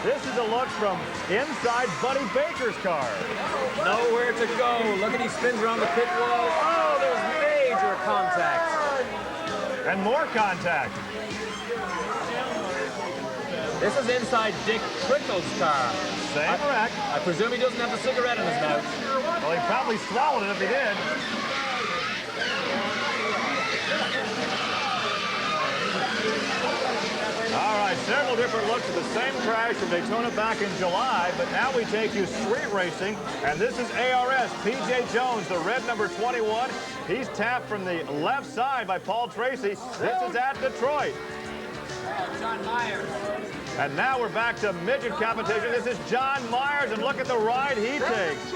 This is a look from inside Buddy Baker's car. Nowhere to go. Look at he spins around the pit wall. Oh, there's major contact. And more contact. This is inside Dick Trickle's car. Same wreck. I presume he doesn't have the cigarette in his mouth. Well, he probably swallowed it if he did. All right, several different looks at the same crash from Daytona back in July, but now we take you street racing, and this is ARS. P.J. Jones, the red number 21. He's tapped from the left side by Paul Tracy. This is at Detroit. John Myers. And now we're back to midget competition. This is John Myers, and look at the ride he takes.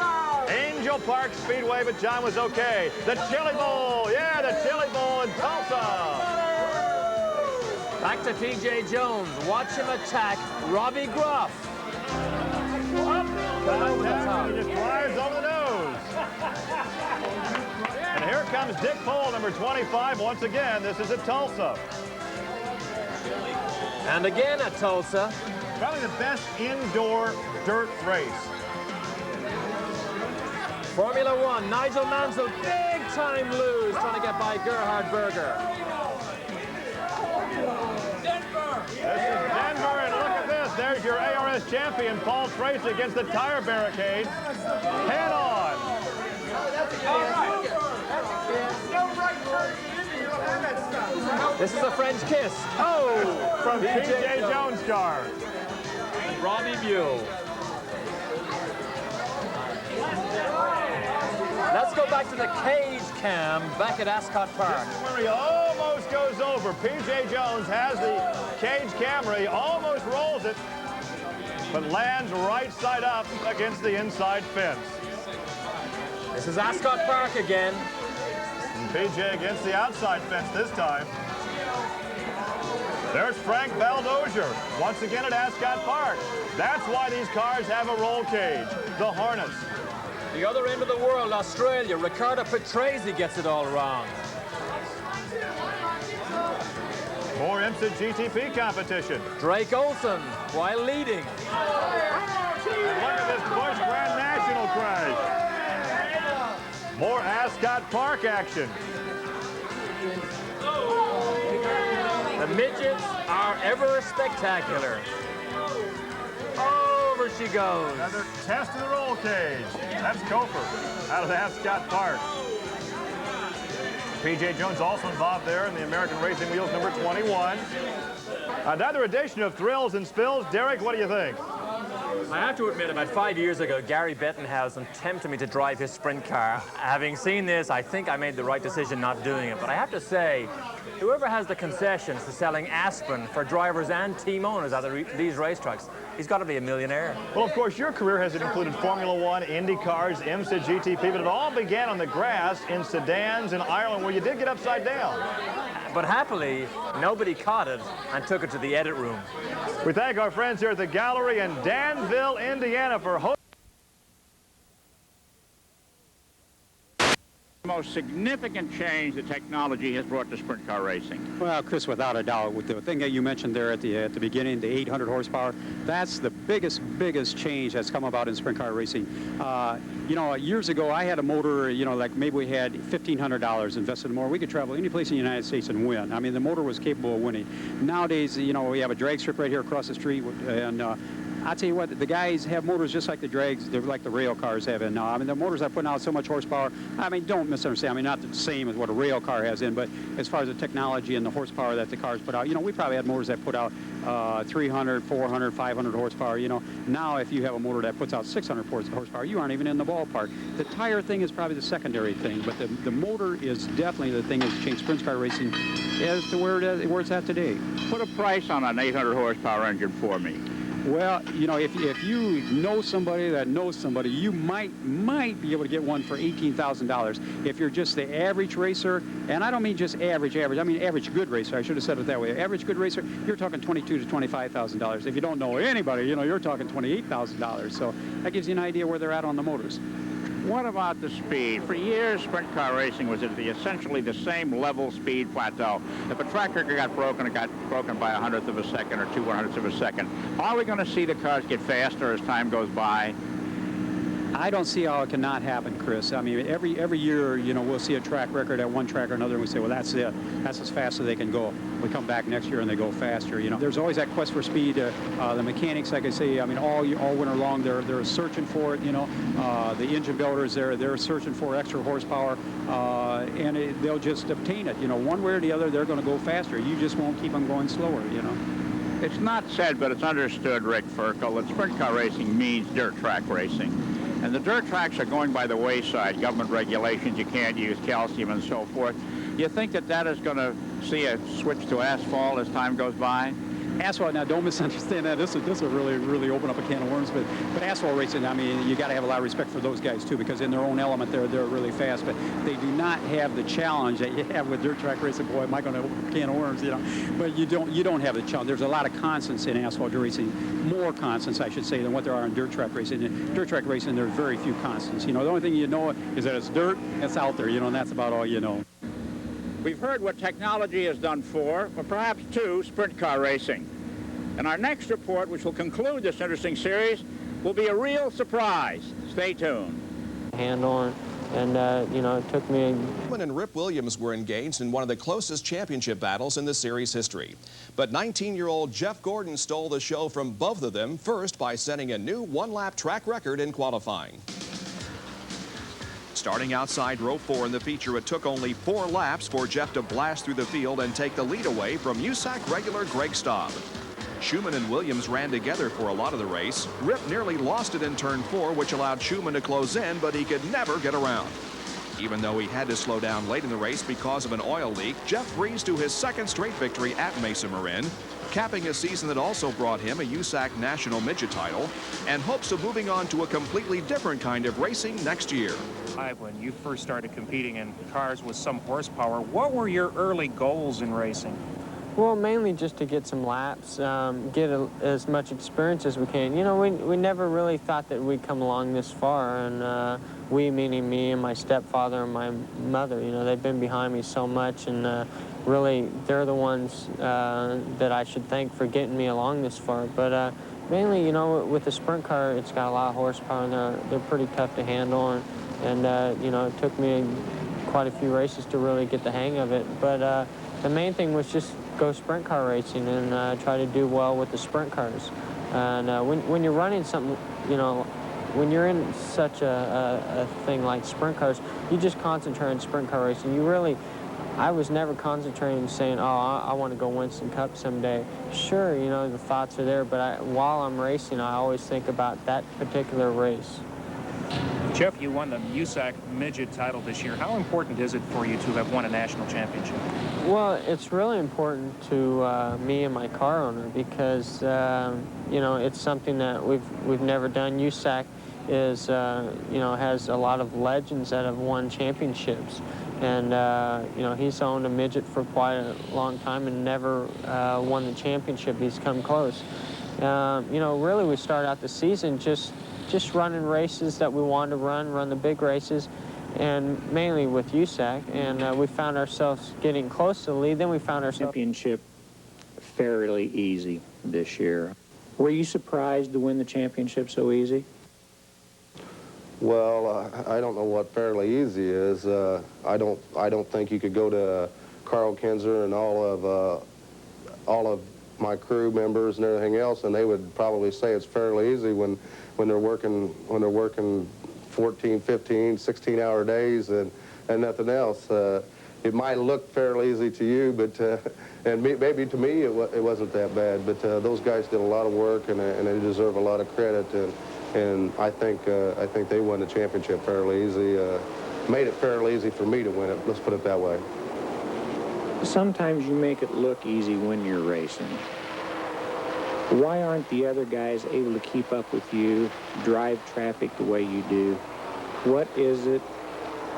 Angel Park Speedway, but John was okay. The Chili Bowl, yeah, the Chili Bowl in Tulsa. Back to P.J. Jones. Watch him attack Robbie Groff. Over the top. He just flies over the nose. And here comes Dick Pohl, number 25. Once again, this is at Tulsa. And again at Tulsa. Probably the best indoor dirt race. Formula One, Nigel Mansell, big time lose, trying to get by Gerhard Berger. This is Denver, and look at this. There's your ARS champion, Paul Tracy, against the tire barricade. Head on. This is a French kiss. Oh, From P.J. Jones' car. Robbie Buell. Let's go back to the cage cam back at Ascot Park. This is where he almost goes over. P.J. Jones has the cage camera. He almost rolls it, but lands right side up against the inside fence. This is Ascot Park again. And P.J. against the outside fence this time. There's Frank Baldozier, once again at Ascot Park. That's why these cars have a roll cage, the harness. The other end of the world, Australia, Riccardo Patrese gets it all wrong. More IMSA GTP competition. Drake Olsen, while leading. And look at this Busch Grand National crash. More Ascot Park action. The Midgets are ever spectacular. Over she goes. Another test of the roll cage. That's Kofer out of the Ascot Park. P.J. Jones also involved there in the American Racing Wheels number 21. Another edition of Thrills and Spills. Derek, what do you think? I have to admit, about 5 years ago, Gary Bettenhausen tempted me to drive his sprint car. Having seen this, I think I made the right decision not doing it. But I have to say, whoever has the concessions to selling aspirin for drivers and team owners at these racetracks, he's got to be a millionaire. Well, of course, your career has included Formula One, Indy cars, IMSA, GTP, but it all began on the grass in sedans in Ireland where you did get upside down. But happily, nobody caught it and took it to the edit room. We thank our friends here at the gallery in Danville, Indiana for hosting. The most significant change that technology has brought to sprint car racing. Well, Chris, without a doubt, with the thing that you mentioned there at the beginning, the 800 horsepower, that's the biggest change that's come about in sprint car racing. You know, years ago, I had a motor, you know, like maybe we had $1,500 invested in more. We could travel any place in the United States and win. I mean, the motor was capable of winning. Nowadays, you know, we have a drag strip right here across the street, and I'll tell you what, the guys have motors just like the drags, they're like the rail cars have in now. I mean, the motors are putting out so much horsepower. I mean, don't misunderstand. I mean, not the same as what a rail car has in, but as far as the technology and the horsepower that the cars put out, you know, we probably had motors that put out 300, 400, 500 horsepower, you know. Now, if you have a motor that puts out 600 horsepower, you aren't even in the ballpark. The tire thing is probably the secondary thing, but the motor is definitely the thing that's changed sprint car racing as to where it's at today. Put a price on an 800 horsepower engine for me. Well, you know, if you know somebody that knows somebody, you might be able to get one for $18,000. If you're just the average racer, and I don't mean just average, I mean average good racer. I should have said it that way. Average good racer, you're talking $22,000 to $25,000. If you don't know anybody, you know, you're talking $28,000. So that gives you an idea where they're at on the motors. What about the speed? For years, sprint car racing was at essentially the same level speed plateau. If a track record got broken, it got broken by 1/100 of a second or 2/100 of a second. Are we going to see the cars get faster as time goes by? I don't see how it cannot happen, Chris. I mean, every year, you know, we'll see a track record at one track or another, and we say, well, that's it. That's as fast as they can go. We come back next year and they go faster. You know, there's always that quest for speed. The mechanics, like I say, I mean, all winter long, they're searching for it. You know, the engine builders, they're searching for extra horsepower, and they'll just obtain it. You know, one way or the other, they're going to go faster. You just won't keep them going slower. You know. It's not said, but it's understood, Rick Ferkel, that sprint car racing means dirt track racing. And the dirt tracks are going by the wayside, government regulations, you can't use calcium and so forth. You think that is going to see a switch to asphalt as time goes by? Asphalt, now don't misunderstand that. This will really open up a can of worms. But asphalt racing, I mean, you got to have a lot of respect for those guys too, because in their own element, they're really fast. But they do not have the challenge that you have with dirt track racing. Boy, am I going to open a can of worms, you know? But you don't have the challenge. There's a lot of constants in asphalt racing, more constants, I should say, than what there are in dirt track racing. In dirt track racing, there's very few constants. You know, the only thing you know is that it's dirt, it's out there, you know, and that's about all you know. We've heard what technology has done for, or perhaps to, sprint car racing. And our next report, which will conclude this interesting series, will be a real surprise. Stay tuned. Hand on you know, it took me. Schumann and Rip Williams were engaged in one of the closest championship battles in the series history. But 19-year-old Jeff Gordon stole the show from both of them, first by setting a new one-lap track record in qualifying. Starting outside row 4 in the feature, it took only 4 laps for Jeff to blast through the field and take the lead away from USAC regular Greg Staub. Schumann and Williams ran together for a lot of the race. Rip nearly lost it in turn 4, which allowed Schumann to close in, but he could never get around. Even though he had to slow down late in the race because of an oil leak, Jeff breezed to his second straight victory at Mesa Marin, capping a season that also brought him a USAC National Midget title and hopes of moving on to a completely different kind of racing next year. When you first started competing in cars with some horsepower, what were your early goals in racing? Well, mainly just to get some laps, get as much experience as we can. You know, we never really thought that we'd come along this far, and we, meaning me and my stepfather and my mother, you know, they've been behind me so much, and really, they're the ones that I should thank for getting me along this far. But mainly, you know, with the sprint car, it's got a lot of horsepower, and they're pretty tough to handle, and you know, it took me quite a few races to really get the hang of it. But the main thing was just go sprint car racing and try to do well with the sprint cars. And when you're running something, you know, when you're in such a thing like sprint cars, you just concentrate on sprint car racing. You really, I was never concentrating saying, oh, I want to go win some cups someday. Sure, you know, the thoughts are there, but while I'm racing, I always think about that particular race. Jeff, you won the USAC Midget title this year. How important is it for you to have won a national championship? Well, it's really important to me and my car owner because, you know, it's something that we've never done. USAC is, you know, has a lot of legends that have won championships. And, you know, he's owned a midget for quite a long time and never won the championship. He's come close. You know, really, we started out the season just running races that we wanted to run the big races, and mainly with USAC. And we found ourselves getting close to the lead. Then we found ourselves... Championship fairly easy this year. Were you surprised to win the championship so easy? Well, I don't know what fairly easy is. I don't think you could go to Carl Kinzer and all of my crew members and everything else, and they would probably say it's fairly easy when they're working 14, 15, 16-hour days and nothing else. It might look fairly easy to you, but and maybe to me it wasn't that bad. But those guys did a lot of work, and they deserve a lot of credit. And I think they won the championship fairly easy. Made it fairly easy for me to win it. Let's put it that way. Sometimes you make it look easy when you're racing. Why aren't the other guys able to keep up with you, drive traffic the way you do? What is it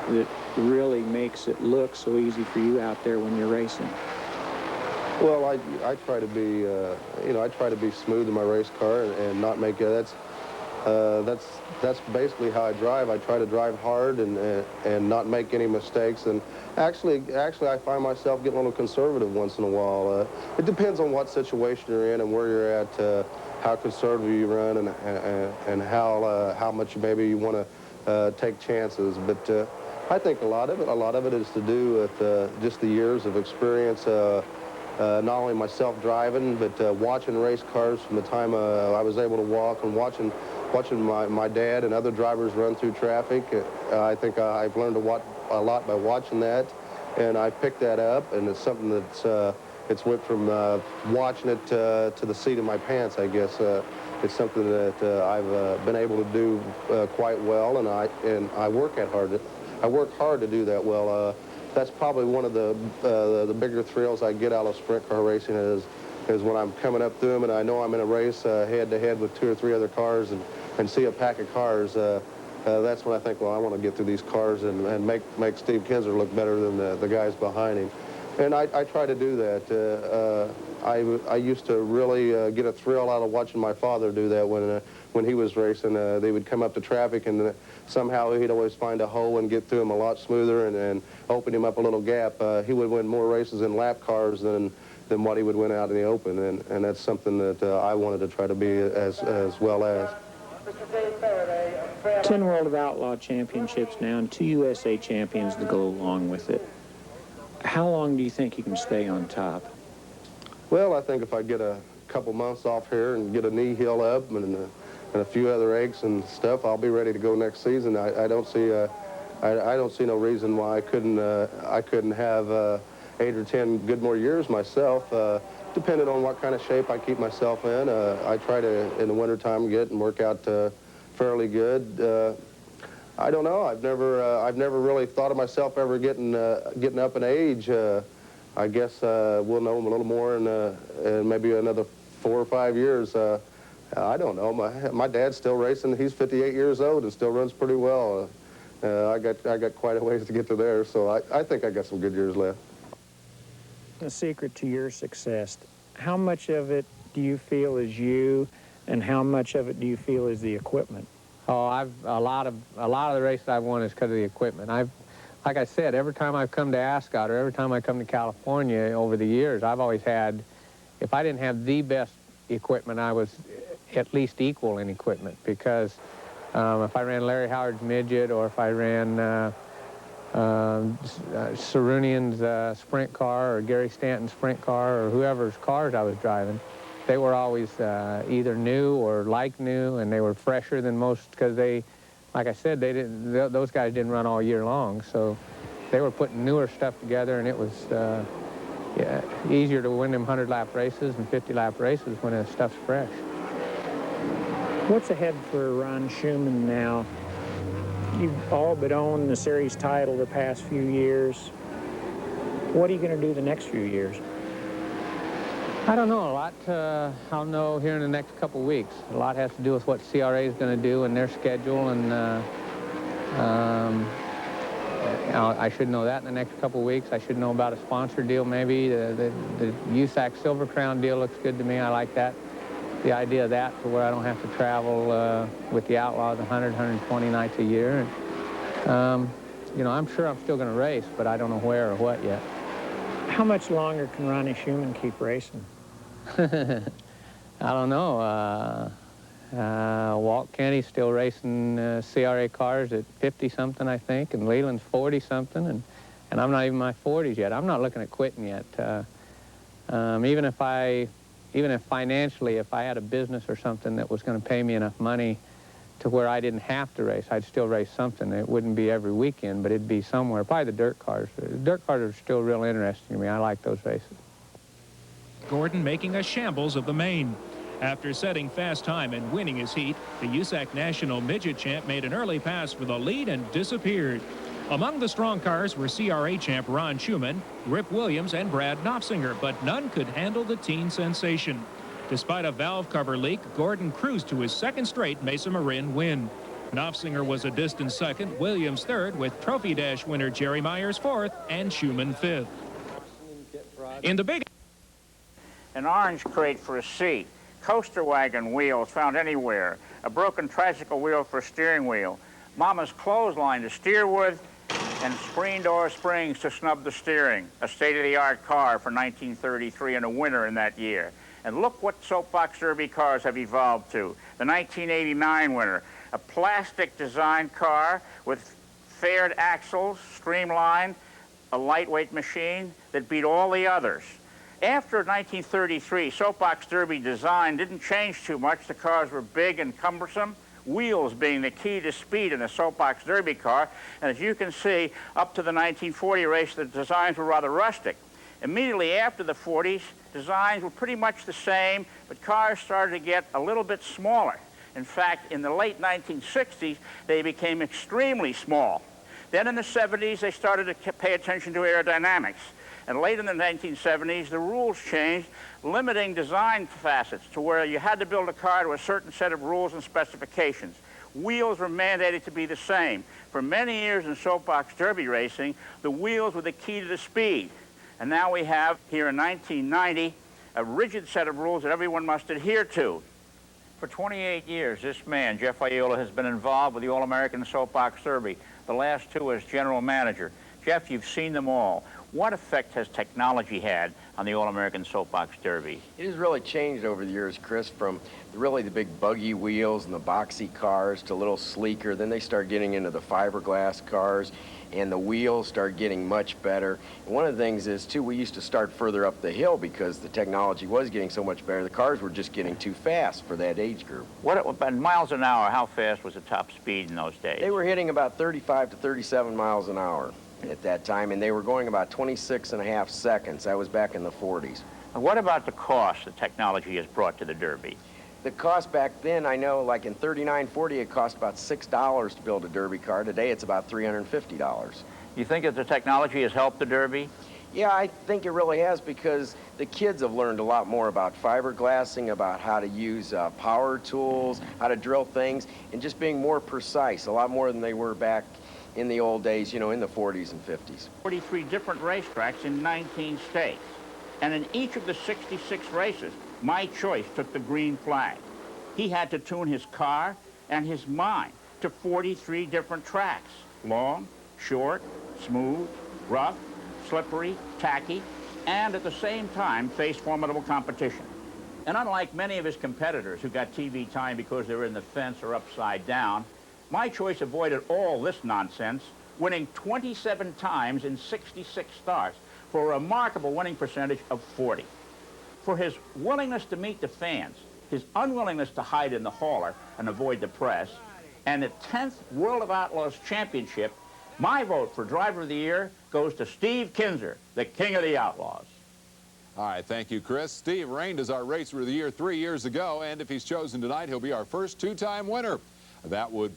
that really makes it look so easy for you out there when you're racing? Well, I try to be, you know, I try to be smooth in my race car and not make it. That's basically how I drive. I try to drive hard and not make any mistakes. And actually, I find myself getting a little conservative once in a while. It depends on what situation you're in and where you're at, how conservative you run, and how much maybe you want to take chances. But I think a lot of it is to do with just the years of experience. Not only myself driving, but watching race cars from the time I was able to walk and watching my dad and other drivers run through traffic. I think I've learned a lot by watching that, and I picked that up, and it's something that's it's went from watching it to the seat of my pants, I guess. It's something that I've been able to do quite well, and I work hard. I work hard to do that well. That's probably one of the bigger thrills I get out of sprint car racing is when I'm coming up through them and I know I'm in a race head-to-head with 2 or 3 other cars and see a pack of cars. That's when I think, well, I want to get through these cars and make Steve Kinzer look better than the guys behind him. And I try to do that. I used to really get a thrill out of watching my father do that when he was racing. They would come up to traffic, and somehow he'd always find a hole and get through them a lot smoother and open him up a little gap. He would win more races in lap cars than what he would win out in the open, and that's something that I wanted to try to be as well as. Mr. Dave Faraday. 10 World of Outlaw Championships now and 2 USA Champions to go along with it. How long do you think you can stay on top? Well, I think if I get a couple months off here and get a knee healed up and a few other aches and stuff, I'll be ready to go next season. I don't see no reason why I couldn't have 8 or 10 good more years myself, depending on what kind of shape I keep myself in. I try to, in the wintertime, get and work out fairly good. I don't know. I've never really thought of myself ever getting up in age. I guess we'll know a little more in maybe another 4 or 5 years. I don't know. My dad's still racing. He's 58 years old and still runs pretty well. I got quite a ways to get to there, so I think I got some good years left. The secret to your success, how much of it do you feel is you, and how much of it do you feel is the equipment? Oh, a lot of the races I've won is because of the equipment. Like I said, every time I've come to Ascot or every time I come to California over the years, I've always had, if I didn't have the best equipment, I was at least equal in equipment, because if I ran Larry Howard's Midget, or if I ran Sarunian's sprint car, or Gary Stanton's sprint car, or whoever's cars I was driving, they were always either new or like new, and they were fresher than most, because they, like I said, those guys didn't run all year long, so they were putting newer stuff together, and it was easier to win them 100-lap races and 50-lap races when the stuff's fresh. What's ahead for Ron Schumann now? You've all but owned the series title the past few years. What are you going to do the next few years? I don't know. A lot I'll know here in the next couple of weeks. A lot has to do with what CRA is going to do and their schedule, and I should know that in the next couple of weeks. I should know about a sponsor deal maybe. The USAC Silver Crown deal looks good to me. I like that. The idea of that, to where I don't have to travel with the Outlaws 100, 120 nights a year. And, you know, I'm sure I'm still going to race, but I don't know where or what yet. How much longer can Ronnie Schumann keep racing? I don't know. Walt Kenny's still racing CRA cars at 50-something, I think, and Leland's 40-something, and I'm not even in my 40s yet. I'm not looking at quitting yet. Even if financially, if I had a business or something that was going to pay me enough money to where I didn't have to race, I'd still race something. It wouldn't be every weekend, but it'd be somewhere. Probably the dirt cars. The dirt cars are still real interesting to me. I like those races. Gordon making a shambles of the main. After setting fast time and winning his heat, the USAC National Midget champ made an early pass for the lead and disappeared. Among the strong cars were CRA champ Ron Schumann, Rip Williams, and Brad Knopfsinger, but none could handle the teen sensation. Despite a valve cover leak, Gordon cruised to his second straight Mesa Marin win. Knopfsinger was a distant second, Williams third, with Trophy Dash winner Jerry Myers fourth, and Schumann fifth. In the big... An orange crate for a seat, coaster wagon wheels found anywhere, a broken tricycle wheel for a steering wheel, Mama's clothesline to steer with, and screen door springs to snub the steering, a state-of-the-art car for 1933 and a winner in that year. And look what Soapbox Derby cars have evolved to. The 1989 winner, a plastic design car with faired axles, streamlined, a lightweight machine that beat all the others. After 1933, Soapbox Derby design didn't change too much. The cars were big and cumbersome, wheels being the key to speed in a Soapbox Derby car. And as you can see, up to the 1940 race, the designs were rather rustic. Immediately after the 40s, designs were pretty much the same, but cars started to get a little bit smaller. In fact, in the late 1960s, they became extremely small. Then in the 70s, they started to pay attention to aerodynamics. And late in the 1970s, the rules changed, limiting design facets to where you had to build a car to a certain set of rules and specifications. Wheels were mandated to be the same. For many years in Soapbox Derby racing, the wheels were the key to the speed. And now we have, here in 1990, a rigid set of rules that everyone must adhere to. For 28 years, this man, Jeff Ayola, has been involved with the All-American Soapbox Derby, the last two as general manager. Jeff, you've seen them all. What effect has technology had on the All-American Soapbox Derby? It has really changed over the years, Chris, from really the big buggy wheels and the boxy cars to a little sleeker. Then they start getting into the fiberglass cars, and the wheels start getting much better. And one of the things is, too, we used to start further up the hill because the technology was getting so much better. The cars were just getting too fast for that age group. What about miles an hour? How fast was the top speed in those days? They were hitting about 35 to 37 miles an hour at that time, and they were going about 26.5 seconds. That was back in the 40s. And what about the cost the technology has brought to the Derby? The cost back then, I know, like in 39, 40, it cost about $6 to build a Derby car. Today, it's about $350. You think that the technology has helped the Derby? Yeah, I think it really has, because the kids have learned a lot more about fiberglassing, about how to use power tools, how to drill things, and just being more precise, a lot more than they were back in the old days, you know, in the 40s and 50s. 43 different racetracks in 19 states. And in each of the 66 races, My Choice took the green flag. He had to tune his car and his mind to 43 different tracks. Long, short, smooth, rough, slippery, tacky, and at the same time face formidable competition. And unlike many of his competitors who got TV time because they were in the fence or upside down, My Choice avoided all this nonsense, winning 27 times in 66 starts for a remarkable winning percentage of 40. For his willingness to meet the fans, his unwillingness to hide in the hauler and avoid the press, and the 10th World of Outlaws Championship, my vote for Driver of the Year goes to Steve Kinser, the king of the Outlaws. All right, thank you, Chris. Steve reigned as our Racer of the Year 3 years ago, and if he's chosen tonight, he'll be our first two-time winner. That would...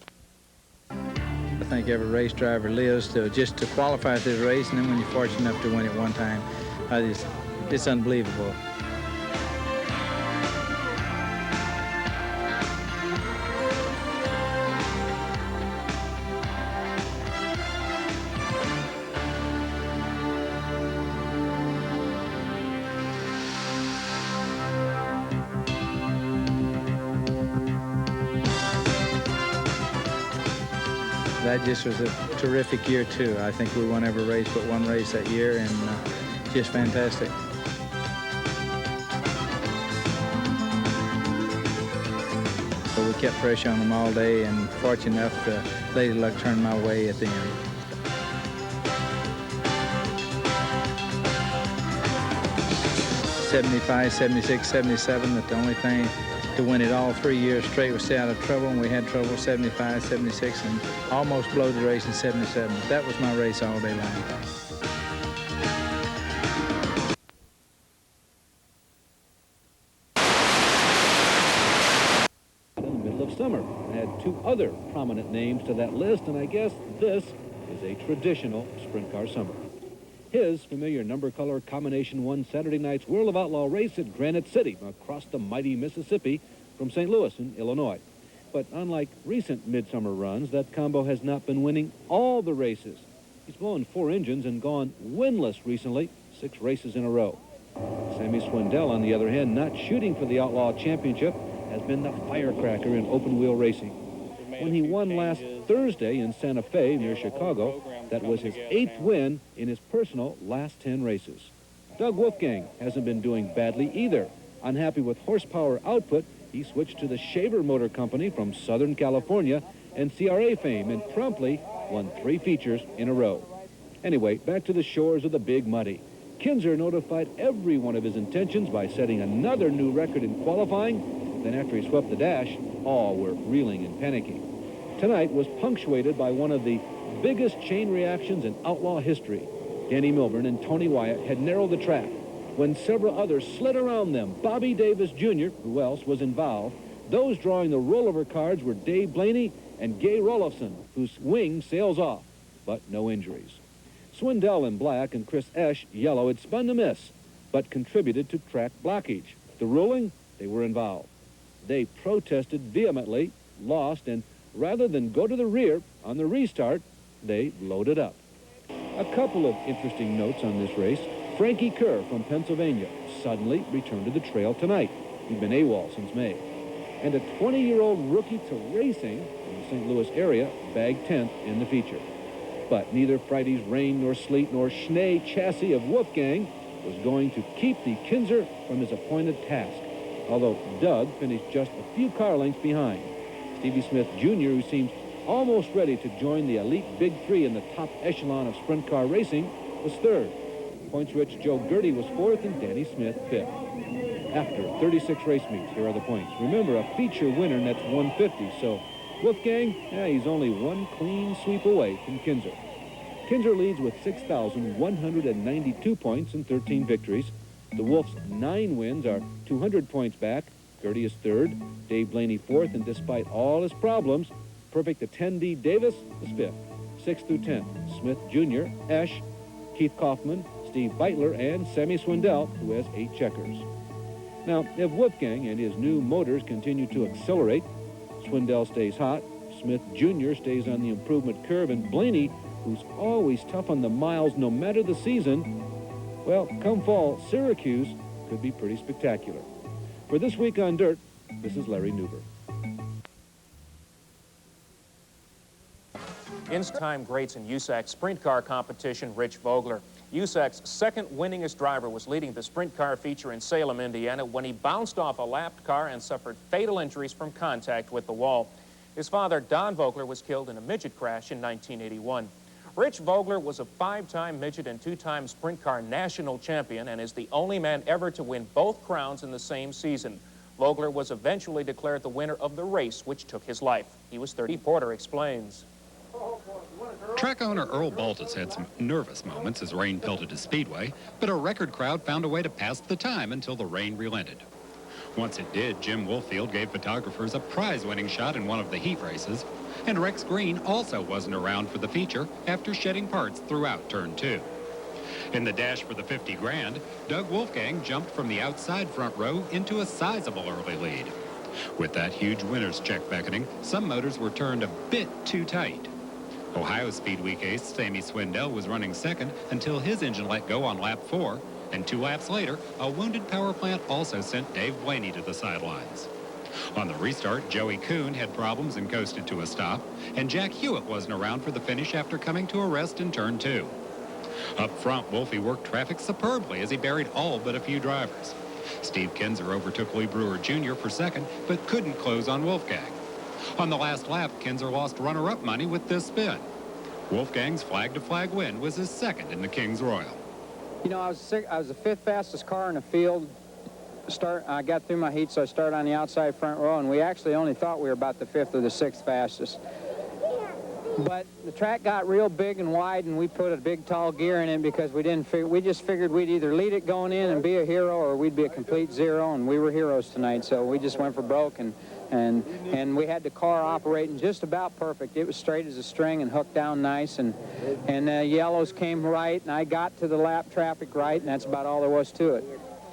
I think every race driver lives just to qualify for this race, and then when you're fortunate enough to win it one time, it's unbelievable. That just was a terrific year, too. I think we won every race but one race that year, and just fantastic. So we kept pressure on them all day, and fortunate enough, Lady Luck turned my way at the end. '75, '76, '77, that the only thing to win it all 3 years straight was stay out of trouble, and we had trouble 75, 76, and almost blew the race in 77. That was my race all day long. In the middle of summer, add two other prominent names to that list, and I guess this is a traditional sprint car summer. His familiar number color combination won Saturday night's World of Outlaw race at Granite City across the mighty Mississippi from St. Louis in Illinois. But unlike recent midsummer runs, that combo has not been winning all the races. He's blown 4 engines and gone winless recently, 6 races in a row. Sammy Swindell, on the other hand, not shooting for the Outlaw Championship, has been the firecracker in open-wheel racing. When he won last Thursday in Santa Fe near Chicago, that was his 8th win in his personal last 10 races. Doug Wolfgang hasn't been doing badly either. Unhappy with horsepower output, he switched to the Shaver Motor Company from Southern California and CRA fame, and promptly won 3 features in a row. Anyway, back to the shores of the Big Muddy. Kinser notified everyone of his intentions by setting another new record in qualifying. Then after he swept the dash, all were reeling and panicking. Tonight was punctuated by one of the biggest chain reactions in outlaw history. Danny Milburn and Tony Wyatt had narrowed the track when several others slid around them. Bobby Davis Jr., who else was involved. Those drawing the rollover cards were Dave Blaney and Gay Rolofson, whose wing sails off, but no injuries. Swindell in black and Chris Esch, yellow, had spun to miss, but contributed to track blockage. The ruling, they were involved. They protested vehemently, lost, and rather than go to the rear on the restart, they loaded up. A couple of interesting notes on this race. Frankie Kerr from Pennsylvania suddenly returned to the trail tonight. He'd been AWOL since May. And a 20-year-old rookie to racing in the St. Louis area bagged 10th in the feature. But neither Friday's rain nor sleet nor Schnee chassis of Wolfgang was going to keep the Kinzer from his appointed task, although Doug finished just a few car lengths behind. Stevie Smith Jr., who seems almost ready to join the elite Big Three in the top echelon of sprint car racing, was third. Points-rich Joe Gertie was fourth and Danny Smith fifth. After 36 race meets, here are the points. Remember, a feature winner nets 150, so Wolfgang, he's only one clean sweep away from Kinzer. Kinzer leads with 6,192 points and 13 victories. The Wolf's 9 wins are 200 points back. Gertie is third, Dave Blaney fourth, and despite all his problems, perfect attendee Davis is fifth. 6 through 10, Smith Jr., Esch, Keith Kaufman, Steve Beitler, and Sammy Swindell, who has 8 checkers. Now, if Wolfgang and his new motors continue to accelerate, Swindell stays hot, Smith Jr. stays on the improvement curve, and Blaney, who's always tough on the miles no matter the season, well, come fall, Syracuse could be pretty spectacular. For This Week on Dirt, this is Larry Newber. In-time greats in USAC sprint car competition, Rich Vogler. USAC's second winningest driver was leading the sprint car feature in Salem, Indiana, when he bounced off a lapped car and suffered fatal injuries from contact with the wall. His father, Don Vogler, was killed in a midget crash in 1981. Rich Vogler was a 5-time midget and 2-time sprint car national champion and is the only man ever to win both crowns in the same season. Vogler was eventually declared the winner of the race, which took his life. He was 30. Porter explains. Track owner Earl Baltus had some nervous moments as rain pelted his speedway, but a record crowd found a way to pass the time until the rain relented. Once it did, Jim Wolfield gave photographers a prize-winning shot in one of the heat races, and Rex Green also wasn't around for the feature after shedding parts throughout Turn 2. In the dash for the 50 grand, Doug Wolfgang jumped from the outside front row into a sizable early lead. With that huge winner's check beckoning, some motors were turned a bit too tight. Ohio Speed Week ace Sammy Swindell was running second until his engine let go on lap 4, and 2 laps later, a wounded power plant also sent Dave Blaney to the sidelines. On the restart, Joey Kuhn had problems and coasted to a stop, and Jack Hewitt wasn't around for the finish after coming to a rest in Turn 2. Up front, Wolfie worked traffic superbly as he buried all but a few drivers. Steve Kinzer overtook Lee Brewer Jr. for second, but couldn't close on Wolfgang. On the last lap, Kinzer lost runner-up money with this spin. Wolfgang's flag-to-flag win was his second in the King's Royal. You know, I was the 5th fastest car in the field. I got through my heat, so I started on the outside front row, and we actually only thought we were about the 5th or the 6th fastest. But the track got real big and wide, and we put a big tall gear in it because we just figured we'd either lead it going in and be a hero, or we'd be a complete zero, and we were heroes tonight, so we just went for broke, and we had the car operating just about perfect. It was straight as a string and hooked down nice, and yellows came right, and I got to the lap traffic right, and that's about all there was to it.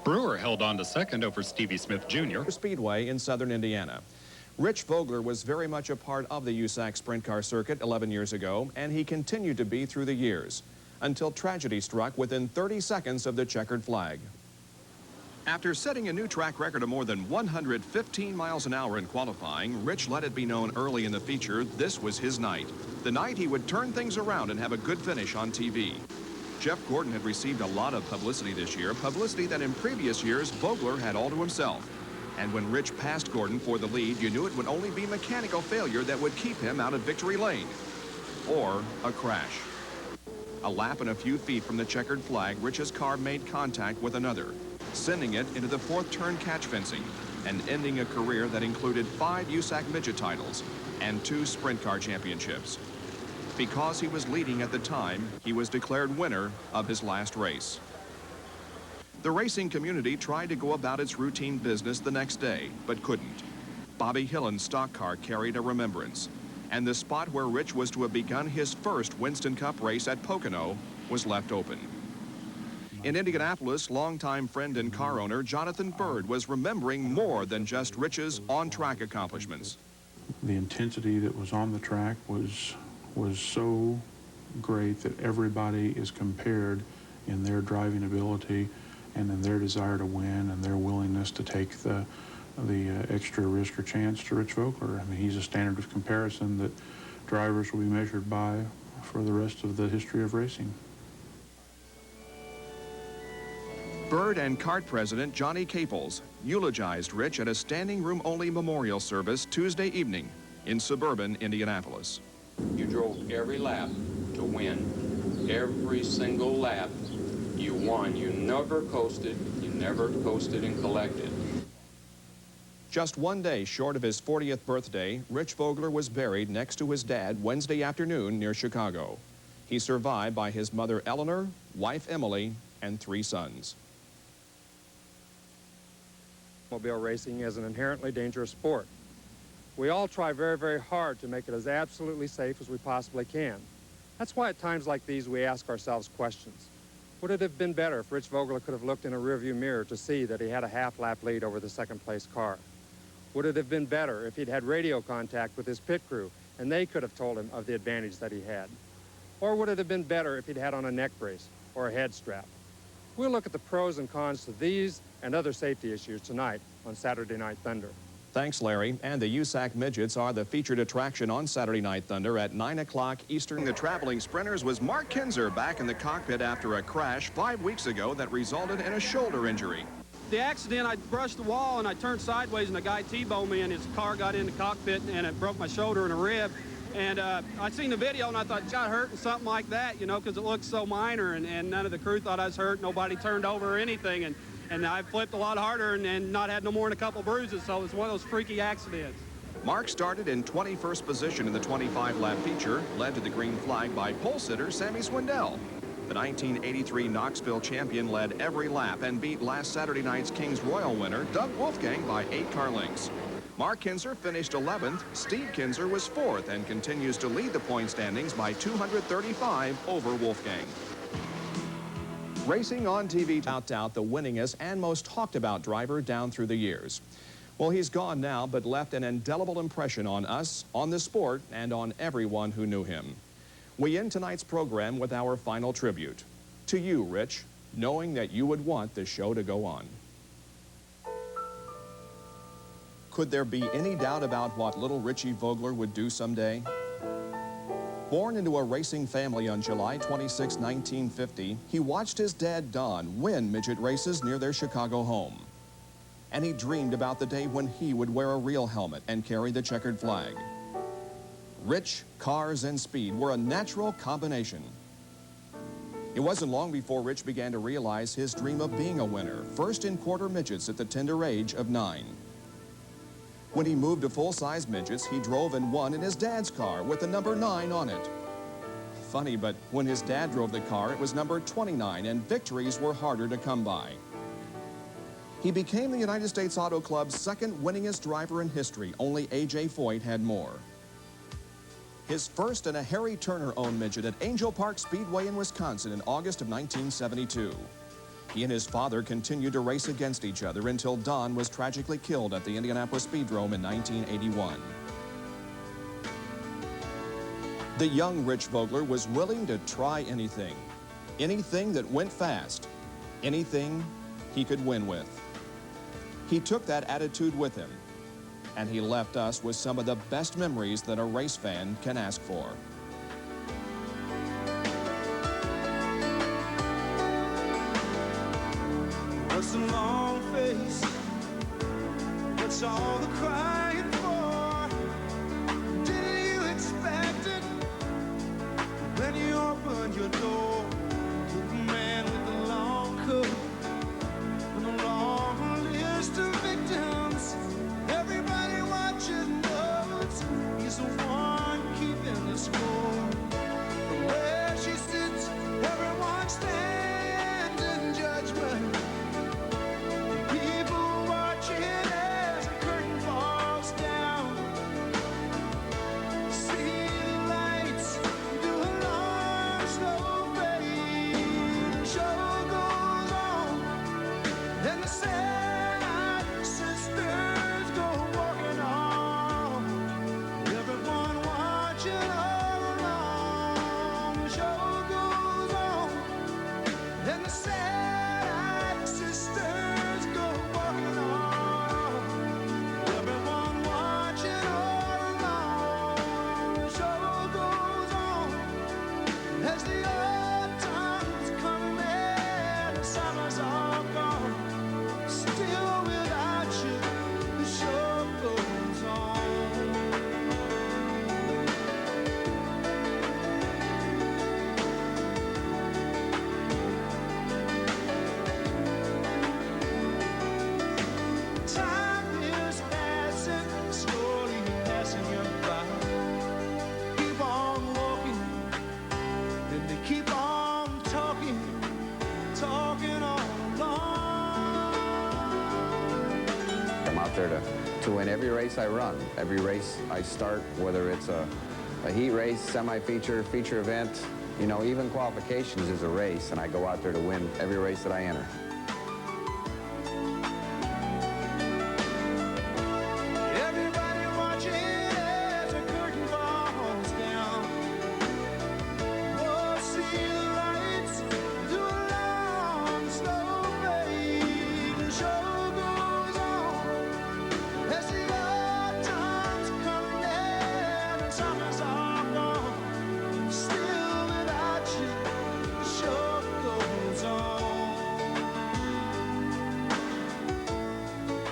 Brewer held on to second over Stevie Smith Jr. Speedway in southern Indiana. Rich Vogler was very much a part of the USAC sprint car circuit 11 years ago, and he continued to be through the years, until tragedy struck within 30 seconds of the checkered flag. After setting a new track record of more than 115 miles an hour in qualifying, Rich let it be known early in the feature this was his night. The night he would turn things around and have a good finish on TV. Jeff Gordon had received a lot of publicity this year, publicity that in previous years Vogler had all to himself. And when Rich passed Gordon for the lead, you knew it would only be mechanical failure that would keep him out of victory lane. Or a crash. A lap and a few feet from the checkered flag, Rich's car made contact with another, sending it into the 4th turn catch fencing and ending a career that included 5 USAC midget titles and 2 sprint car championships. Because he was leading at the time, he was declared winner of his last race. The racing community tried to go about its routine business the next day, but couldn't. Bobby Hillen's stock car carried a remembrance, and the spot where Rich was to have begun his first Winston Cup race at Pocono was left open. In Indianapolis, longtime friend and car owner Jonathan Bird was remembering more than just Rich's on-track accomplishments. The intensity that was on the track was so great that everybody is compared in their driving ability and in their desire to win and their willingness to take the extra risk or chance to Rich Vogler. I mean, he's a standard of comparison that drivers will be measured by for the rest of the history of racing. Bird and kart president Johnny Caples eulogized Rich at a standing room only memorial service Tuesday evening in suburban Indianapolis. You drove every lap to win. Every single lap you won. You never coasted. You never coasted and collected. Just one day short of his 40th birthday, Rich Vogler was buried next to his dad Wednesday afternoon near Chicago. He survived by his mother Eleanor, wife Emily, and 3 sons. Automobile racing is an inherently dangerous sport. We all try very, very hard to make it as absolutely safe as we possibly can. That's why at times like these we ask ourselves questions. Would it have been better if Rich Vogler could have looked in a rearview mirror to see that he had a half-lap lead over the second-place car? Would it have been better if he'd had radio contact with his pit crew and they could have told him of the advantage that he had? Or would it have been better if he'd had on a neck brace or a head strap? We'll look at the pros and cons to these and other safety issues tonight on Saturday Night Thunder. Thanks, Larry. And the USAC Midgets are the featured attraction on Saturday Night Thunder at 9 o'clock Eastern. The traveling sprinters was Mark Kinzer back in the cockpit after a crash 5 weeks ago that resulted in a shoulder injury. The accident, I brushed the wall and I turned sideways and the guy T-boned me and his car got in the cockpit and it broke my shoulder and a rib. And I seen the video and I thought, got hurt and something like that, you know, because it looked so minor and none of the crew thought I was hurt. Nobody turned over or anything. And I flipped a lot harder and not had no more than a couple bruises. So it's one of those freaky accidents. Mark started in 21st position in the 25-lap feature, led to the green flag by pole sitter Sammy Swindell. The 1983 Knoxville champion led every lap and beat last Saturday night's Kings Royal winner Doug Wolfgang by 8 car lengths. Mark Kinzer finished 11th. Steve Kinzer was 4th and continues to lead the point standings by 235 over Wolfgang. Racing on TV, without doubt the winningest and most talked about driver down through the years. Well, he's gone now, but left an indelible impression on us, on the sport, and on everyone who knew him. We end tonight's program with our final tribute. To you, Rich, knowing that you would want the show to go on. Could there be any doubt about what little Richie Vogler would do someday? Born into a racing family on July 26, 1950, he watched his dad, Don, win midget races near their Chicago home. And he dreamed about the day when he would wear a real helmet and carry the checkered flag. Rich, cars, and speed were a natural combination. It wasn't long before Rich began to realize his dream of being a winner, first in quarter midgets at the tender age of 9. When he moved to full-size midgets, he drove and won in his dad's car with the number 9 on it. Funny, but when his dad drove the car, it was number 29, and victories were harder to come by. He became the United States Auto Club's second winningest driver in history. Only A.J. Foyt had more. His first in a Harry Turner-owned midget at Angel Park Speedway in Wisconsin in August of 1972. He and his father continued to race against each other until Don was tragically killed at the Indianapolis Speedrome in 1981. The young Rich Vogler was willing to try anything. Anything that went fast. Anything he could win with. He took that attitude with him, and he left us with some of the best memories that a race fan can ask for. What's the long face? What's all the crying for? Didn't you expect it when you opened your door? The man with the long coat and the long list of victims. Everybody watching knows he's the one keeping the score. From where she sits, everyone stands in judgment. People watching as the curtain falls down. See the lights, do a long slow fade. As the autumn's coming and the summers are gone, still without you, the show goes on. Time is passing, slowly passing you by. Keep on walking, and they keep on talking, talking all along. I'm out there to win every race I run, every race I start, whether it's a heat race, semi-feature, feature event, you know, even qualifications is a race, and I go out there to win every race that I enter. Everybody watching as the curtain falls down. Oh, see the lights do a long, slow fade. The show goes on as the autumn's coming and the summers are gone. Still without you, the show goes on.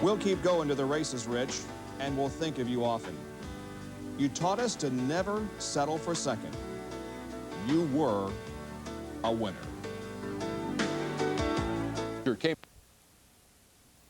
We'll keep going to the races, Rich, and we'll think of you often. You taught us to never settle for second. You were a winner. Came